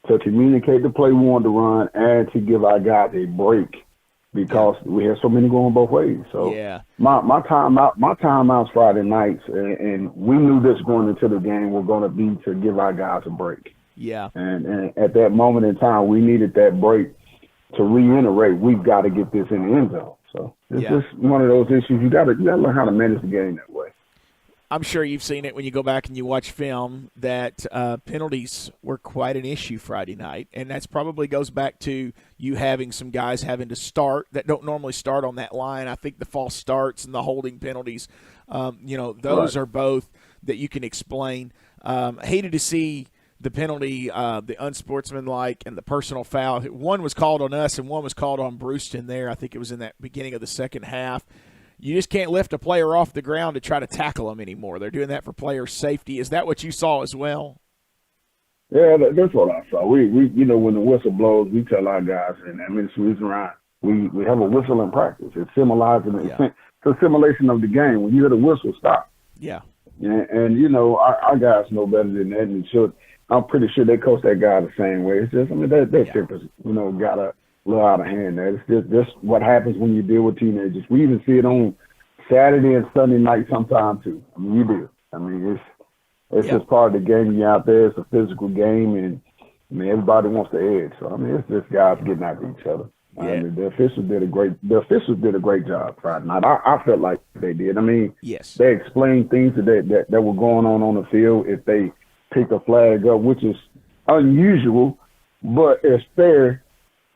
To communicate the play we wanted to run and to give our guys a break because we had so many going both ways. So my timeouts Friday nights, and we knew this going into the game were going to be to give our guys a break. Yeah. And at that moment in time, we needed that break to reiterate we've got to get this in the end zone. So it's just one of those issues. You got to learn how to manage the game that way. I'm sure you've seen it when you go back and you watch film that penalties were quite an issue Friday night, and that's probably goes back to you having some guys having to start that don't normally start on that line. I think the false starts and the holding penalties, those are both that you can explain. Hated to see the penalty, the unsportsmanlike and the personal foul. One was called on us and one was called on Brewston there. I think it was in that beginning of the second half. You just can't lift a player off the ground to try to tackle them anymore. They're doing that for player safety. Is that what you saw as well? Yeah, that's what I saw. We when the whistle blows, we tell our guys, and I mean, it's the reason why we have a whistle in practice. It's symbolizing it's a simulation of the game. When you hear the whistle, stop. Yeah. And our guys know better than that, and I'm pretty sure they coach that guy the same way. It's just, I mean, that tempers, got a little out of hand there. It's just what happens when you deal with teenagers. We even see it on Saturday and Sunday night sometime too. I mean, you do. I mean, it's just part of the game. You're out there. It's a physical game, and I mean, everybody wants the edge. So I mean, it's just guys getting after each other. I mean, the officials did a great job Friday night. I felt like they did. I mean, they explained things that were going on the field. If they picked a flag up, which is unusual, but it's fair.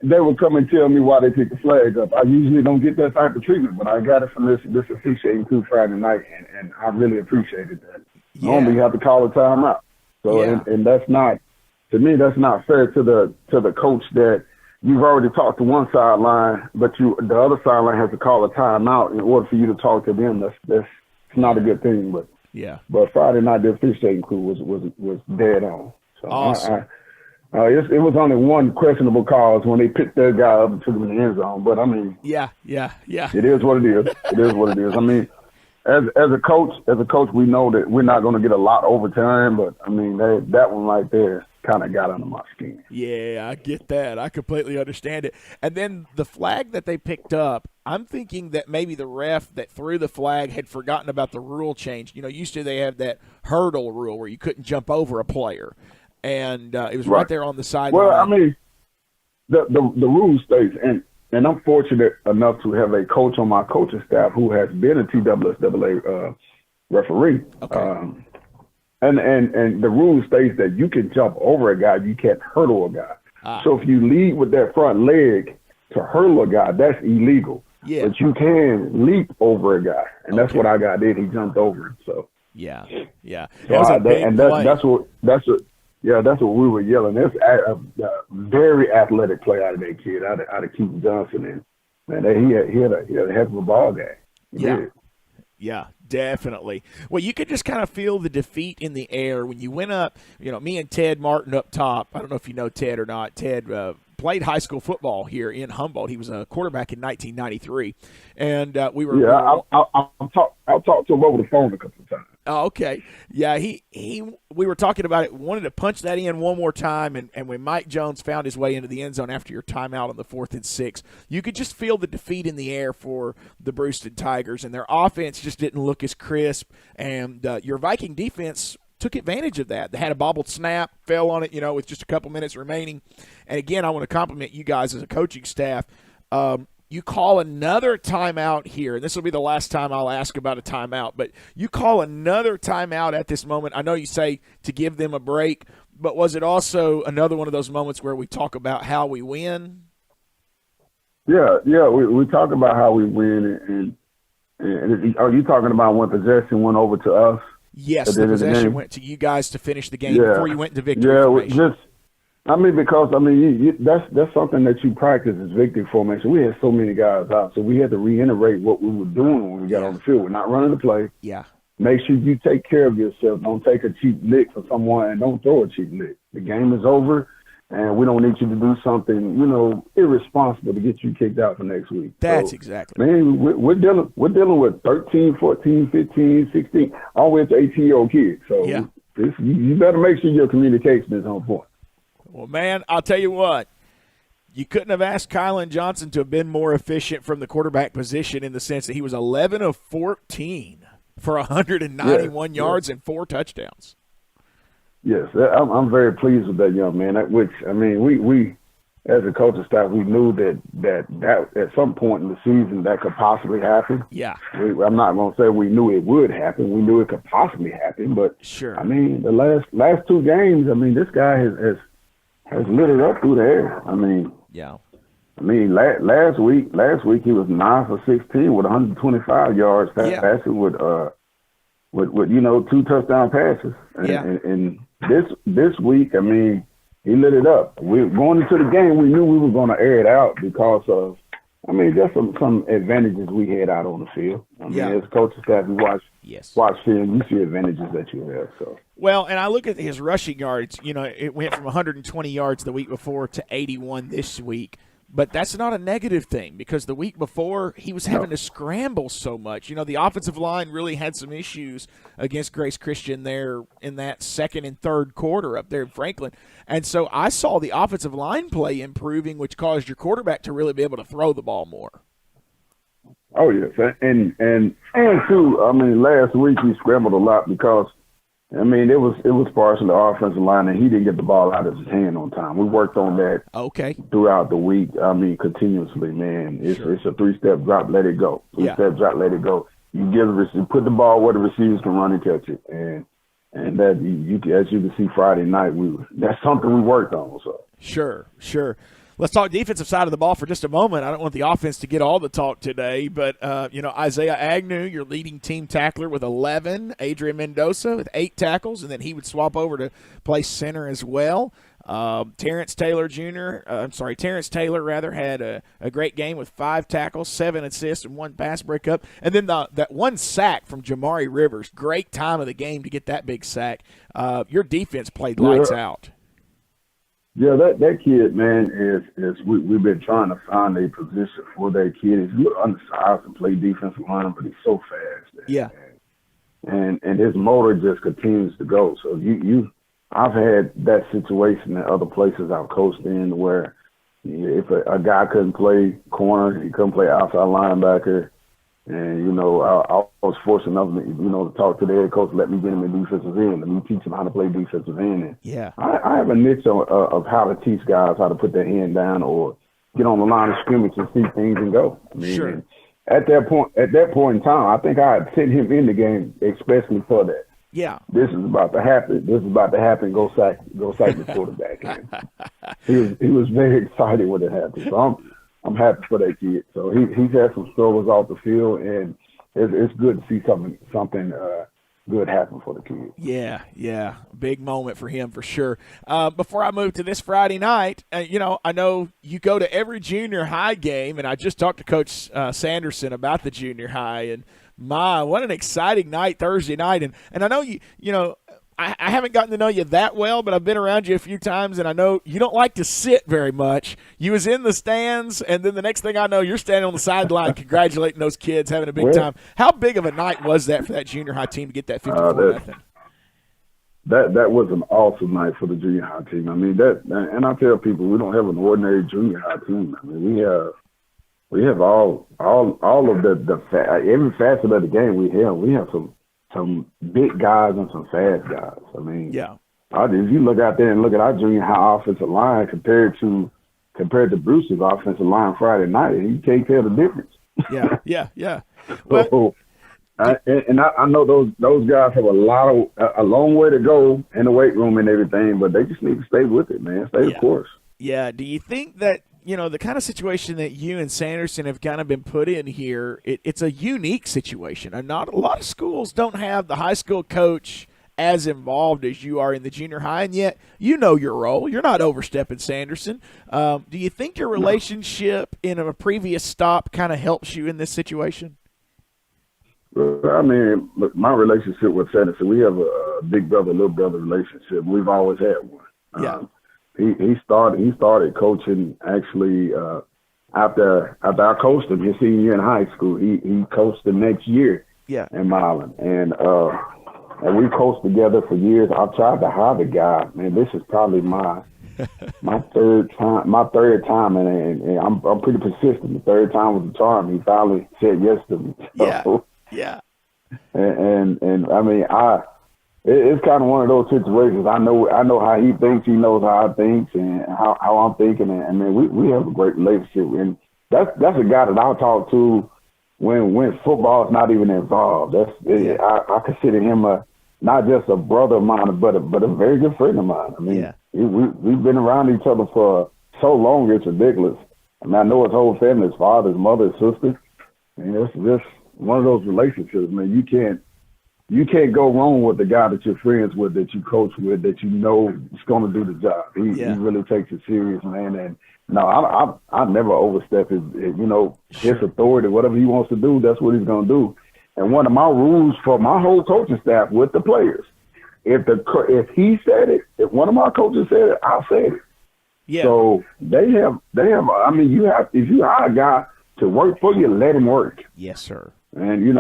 They would come and tell me why they picked the flag up. I usually don't get that type of treatment, but I got it from this officiating too Friday night, and I really appreciated that. Normally you have to call a timeout. So and that's not, to me, that's not fair to the coach that you've already talked to one sideline, but the other sideline has to call a timeout in order for you to talk to them. That's not a good thing. But Friday night the officiating crew was dead on. So awesome. It was only one questionable cause when they picked that guy up and took him in the end zone. But I mean, yeah. It is what it is. It is what it is. I mean, as a coach, we know that we're not going to get a lot overtime. But I mean, that one right there kind of got under my skin. Yeah, I get that. I completely understand it. And then the flag that they picked up, I'm thinking that maybe the ref that threw the flag had forgotten about the rule change. Used to they have that hurdle rule where you couldn't jump over a player. And it was right there on the sideline. Well, I mean, the rule states, and I'm fortunate enough to have a coach on my coaching staff who has been a TSSAA referee. Okay. And the rule states that you can jump over a guy, you can't hurdle a guy. So if you lead with that front leg to hurdle a guy, that's illegal. Yeah. But you can leap over a guy, and that's what our guy did. He jumped over him. So yeah. So that's what we were yelling. That's a very athletic play out of that kid, out of Keaton Johnson, and man, he had a heck of a ball game. Yeah, definitely. Well, you could just kind of feel the defeat in the air when you went up. Me and Ted Martin up top. I don't know if you know Ted or not. Ted played high school football here in Humboldt. He was a quarterback in 1993, and we were. Yeah, I'll talk to him over the phone a couple of times. Oh, okay. Yeah, we were talking about it, wanted to punch that in one more time, and when Mike Jones found his way into the end zone after your timeout on the 4th and 6, you could just feel the defeat in the air for the Brewston Tigers, and their offense just didn't look as crisp, and your Viking defense took advantage of that. They had a bobbled snap, fell on it, with just a couple minutes remaining. And again, I want to compliment you guys as a coaching staff. You call another timeout here, and this will be the last time I'll ask about a timeout, but you call another timeout at this moment. I know you say to give them a break, but was it also another one of those moments where we talk about how we win? Yeah, we talk about how we win, and are you talking about when possession went over to us? Yes, the possession went to you guys to finish the game before you went into victory formation. Because that's something that you practice is victory formation. We had so many guys out, so we had to reiterate what we were doing when we got on the field. We're not running the play. Yeah. Make sure you take care of yourself. Don't take a cheap lick for someone, and don't throw a cheap lick. The game is over, and we don't need you to do something, irresponsible to get you kicked out for next week. That's exactly. Man, we're dealing with 13, 14, 15, 16, all the way up to 18-year-old kids. So you better make sure your communication is on point. Well, man, I'll tell you what. You couldn't have asked Kylan Johnson to have been more efficient from the quarterback position in the sense that he was 11 of 14 for 191 yards and 4 touchdowns. Yes, I'm very pleased with that young man. We as a coaching staff, we knew that at some point in the season that could possibly happen. Yeah. I'm not going to say we knew it would happen. We knew it could possibly happen. But, sure. The last 2 games, this guy has lit it up through the air. Last week he was 9 for 16 with 125 yards passing with 2 touchdown passes. And this week, he lit it up. We going into the game, we knew we were going to air it out because of, just some advantages we had out on the field. As a coaching staff, we watch film, you see advantages that you have. So. Well, and I look at his rushing yards. It went from 120 yards the week before to 81 this week. But that's not a negative thing because the week before he was having to scramble so much. The offensive line really had some issues against Grace Christian there in that second and third quarter up there in Franklin. And so I saw the offensive line play improving, which caused your quarterback to really be able to throw the ball more. Oh, yes. And too, last week he scrambled a lot because it was partially the offensive line, and he didn't get the ball out of his hand on time. We worked on that throughout the week. Continuously, man. It's a 3-step drop, let it go. 3-step drop, let it go. You put the ball where the receivers can run and catch it, and that as you can see Friday night, that's something we worked on. So sure. Let's talk defensive side of the ball for just a moment. I don't want the offense to get all the talk today, but, Isaiah Agnew, your leading team tackler with 11, Adrian Mendoza with 8 tackles, and then he would swap over to play center as well. Terrence Taylor, had a great game with 5 tackles, 7 assists, and 1 pass breakup. And then that 1 sack from Jamari Rivers, great time of the game to get that big sack. Your defense played lights out. Yeah, that kid, man, is we've been trying to find a position for that kid. He's a little undersized and play defensive line, but he's so fast. Yeah. And his motor just continues to go. So I've had that situation in other places I've coached in where if a guy couldn't play corner, he couldn't play outside linebacker. And, I was fortunate enough, to talk to the head coach, let me get him a defensive end, let me teach him how to play defensive end. And I have a niche of how to teach guys how to put their hand down or get on the line of scrimmage and see things and go. Sure. At that point in time, I think I had sent him in the game especially for that. Yeah. This is about to happen. Go sack the quarterback. And he was very excited when it happened. So I'm happy for that kid. So he's had some struggles off the field, and it's good to see something good happen for the kid. Yeah, big moment for him for sure. Before I move to this Friday night, I know you go to every junior high game, and I just talked to Coach Sanderson about the junior high, and what an exciting night Thursday night. And I know I haven't gotten to know you that well, but I've been around you a few times, and I know you don't like to sit very much. You was in the stands, and then the next thing I know, you're standing on the sideline congratulating those kids, having a big time. How big of a night was that for that junior high team to get that 54-0? That was an awesome night for the junior high team. And I tell people we don't have an ordinary junior high team. We have all of the every facet of the game we have. We have some some big guys and some fast guys. I mean, yeah. If you look out there and look at our junior high offensive line compared to Brewster's offensive line Friday night, you can't tell the difference. Yeah. Well, I know those guys have a long way to go in the weight room and everything, but they just need to stay with it, man. Stay the course. Yeah. Do you think that, the kind of situation that you and Sanderson have kind of been put in here, it's a unique situation. And not a lot of schools don't have the high school coach as involved as you are in the junior high, and yet you know your role. You're not overstepping Sanderson. Do you think your relationship in a previous stop kind of helps you in this situation? Well, I mean, look, my relationship with Sanderson, we have a big brother, little brother relationship. We've always had one. Yeah. He started coaching actually after I coached him his senior year in high school. He coached the next year in Milan, and we coached together for years. I've tried to hire the guy. Man, this is probably my third time, and I'm pretty persistent. The third time was the charm. He finally said yes to me. So, yeah. And I mean, it's kind of one of those situations. I know how he thinks. He knows how I think and how I'm thinking. And I mean, we have a great relationship. And that's a guy that I'll talk to when football is not even involved. I consider him not just a brother of mine, but a very good friend of mine. I mean, we've been around each other for so long, it's ridiculous. I mean, I know his whole family, his father, his mother, his sister. And it's just one of those relationships, man. You can't go wrong with the guy that you're friends with, that you coach with, that you know is going to do the job. He really takes it serious, man. And no, I never overstep his authority. Whatever he wants to do, that's what he's going to do. And one of my rules for my whole coaching staff with the players, if he said it, if one of my coaches said it, I said it. Yeah. So they have. I mean, if you hire a guy to work for you, let him work. Yes, sir. And you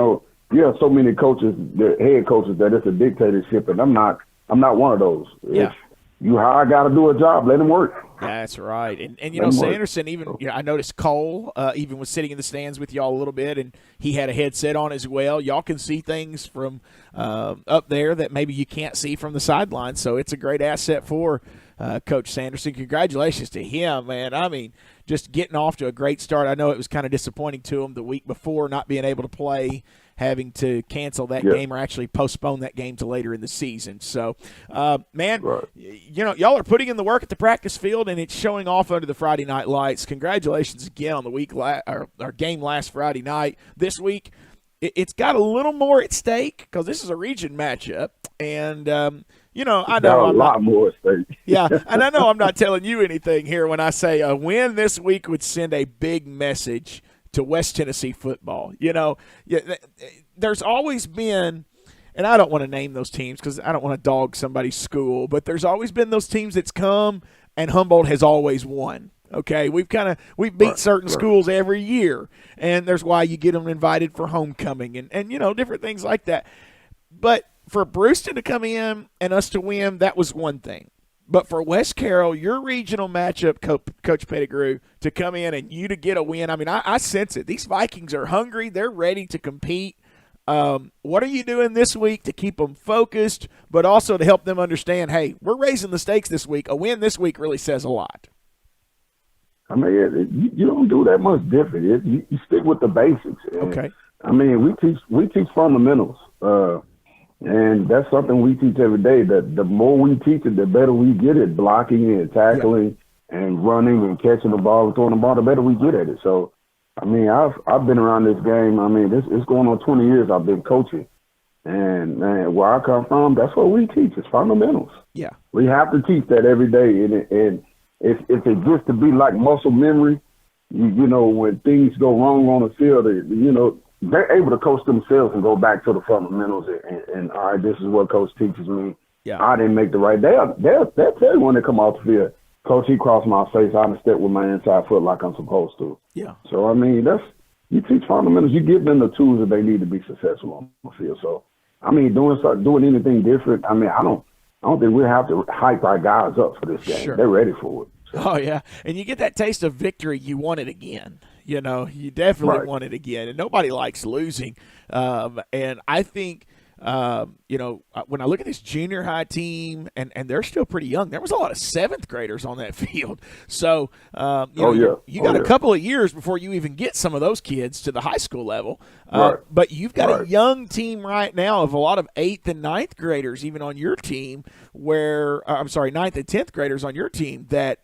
have so many coaches, the head coaches, that it's a dictatorship, and I'm not one of those. Yeah. If you hire a guy to do a job, let him work. That's right. And Sanderson, even I noticed Cole even was sitting in the stands with y'all a little bit, and he had a headset on as well. Y'all can see things from up there that maybe you can't see from the sideline, so it's a great asset for Coach Sanderson. Congratulations to him, man. I mean, just getting off to a great start. I know it was kind of disappointing to him the week before not being able to play, having to cancel that game or actually postpone that game to later in the season. So, man, y'all are putting in the work at the practice field, and it's showing off under the Friday night lights. Congratulations again on the our game last Friday night. This week, it's got a little more at stake because this is a region matchup, and I know a lot more at stake. Yeah, and I know I'm not telling you anything here when I say a win this week would send a big message to West Tennessee football. There's always been, and I don't want to name those teams because I don't want to dog somebody's school, but there's always been those teams that's come and Humboldt has always won. Okay, we've beat certain schools every year, and there's why you get them invited for homecoming and different things like that. But for Brewston to come in and us to win, that was one thing. But for West Carroll, your regional matchup, Coach Pettigrew, to come in and you to get a win, I mean, I sense it. These Vikings are hungry. They're ready to compete. What are you doing this week to keep them focused, but also to help them understand, hey, we're raising the stakes this week. A win this week really says a lot. I mean, you don't do that much different. You stick with the basics. Okay. I mean, we teach fundamentals. And that's something we teach every day. That the more we teach it, the better we get it. Blocking and tackling and running and catching the ball and throwing the ball, the better we get at it. So, I mean, I've been around this game. I mean, it's going on 20 years I've been coaching. And, man, where I come from, that's what we teach. It's fundamentals. Yeah. We have to teach that every day. And if it gets to be like muscle memory, when things go wrong on the field, they're able to coach themselves and go back to the fundamentals and all right, this is what coach teaches me. Yeah. I didn't make the right. They'll tell you when they come off the field, coach, he crossed my face. I didn't step with my inside foot like I'm supposed to. Yeah. So, I mean, you teach fundamentals. You give them the tools that they need to be successful on the field. So, I mean, doing anything different, I mean, I don't think we have to hype our guys up for this game. Sure. They're ready for it. So. Oh, yeah. And you get that taste of victory, you want it again. You definitely want it again. And nobody likes losing. And I think when I look at this junior high team, and they're still pretty young, there was a lot of 7th graders on that field. So, you got a couple of years before you even get some of those kids to the high school level. But you've got a young team right now of a lot of 8th and 9th graders even on your team where 9th and 10th graders on your team that,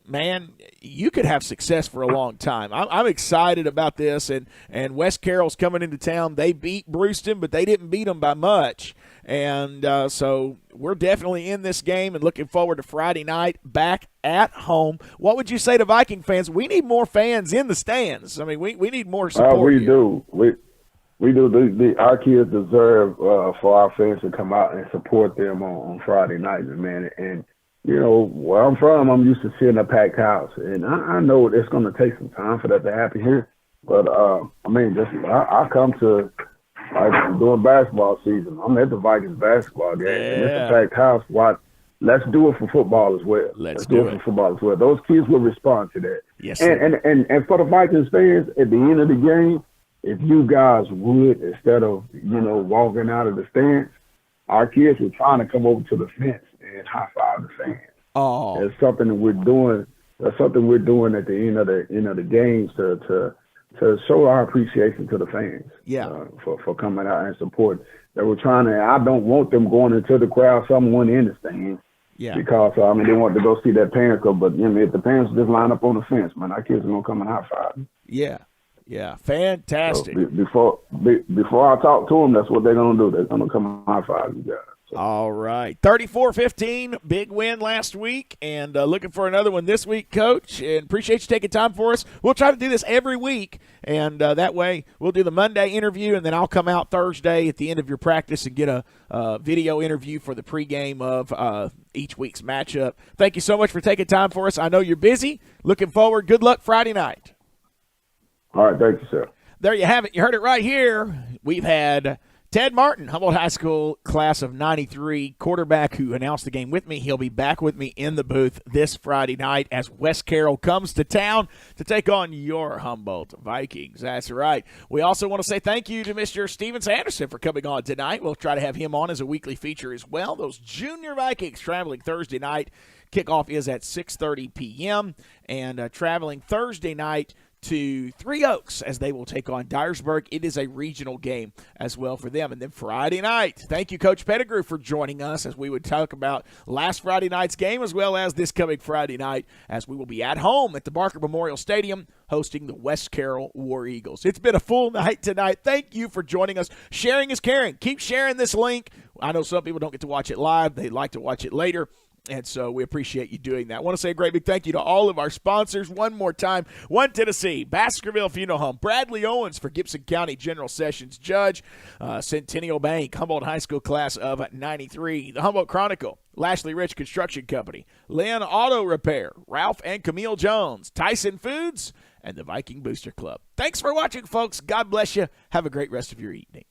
man, you could have success for a long time. I'm excited about this, and West Carroll's coming into town. They beat Brewston, but they didn't beat them by much. And so we're definitely in this game and looking forward to Friday night back at home. What would you say to Viking fans? We need more fans in the stands. I mean, we need more support. We do. We do. Our kids deserve for our fans to come out and support them on Friday night, man. And where I'm from, I'm used to seeing a packed house, and I know it's going to take some time for that to happen here. But I come to during basketball season. I'm at the Vikings basketball game, and it's a packed house. Let's do it for football as well. Let's do it for football as well. Those kids will respond to that. Yes, and for the Vikings fans, at the end of the game, if you guys would, instead of walking out of the stands, our kids were trying to come over to the fence and high five the fans. Oh, it's something that we're doing. That's something we're doing at the end of the games to show our appreciation to the fans. For coming out and support. They were trying to. I don't want them going into the crowd, someone in the stands. Because they want to go see that parents go. But if the parents just line up on the fence, man, our kids are gonna come and high five. Yeah, fantastic. So before I talk to them, that's what they're gonna do. They're gonna come and high five you guys. So. All right. 34-15, big win last week, and looking for another one this week, Coach. And appreciate you taking time for us. We'll try to do this every week, and that way we'll do the Monday interview, and then I'll come out Thursday at the end of your practice and get a video interview for the pregame of each week's matchup. Thank you so much for taking time for us. I know you're busy. Looking forward. Good luck Friday night. All right. Thank you, sir. There you have it. You heard it right here. We've had Ted Martin, Humboldt High School class of 93, quarterback who announced the game with me. He'll be back with me in the booth this Friday night as West Carroll comes to town to take on your Humboldt Vikings. That's right. We also want to say thank you to Mr. Steven Sanderson for coming on tonight. We'll try to have him on as a weekly feature as well. Those junior Vikings traveling Thursday night. Kickoff is at 6:30 p.m. and traveling Thursday night to Three Oaks as they will take on Dyersburg. It is a regional game as well for them. And then Friday night, thank you, Coach Pettigrew, for joining us as we would talk about last Friday night's game as well as this coming Friday night as we will be at home at the Barker Memorial Stadium hosting the West Carroll War Eagles. It's been a full night tonight. Thank you for joining us. Sharing is caring. Keep sharing this link. I know some people don't get to watch it live. They like to watch it later. And so we appreciate you doing that. I want to say a great big thank you to all of our sponsors. One more time, One Tennessee, Baskerville Funeral Home, Bradley Owens for Gibson County General Sessions Judge, Centennial Bank, Humboldt High School class of 93, the Humboldt Chronicle, Lashley Rich Construction Company, Lynn Auto Repair, Ralph and Camille Jones, Tyson Foods, and the Viking Booster Club. Thanks for watching, folks. God bless you. Have a great rest of your evening.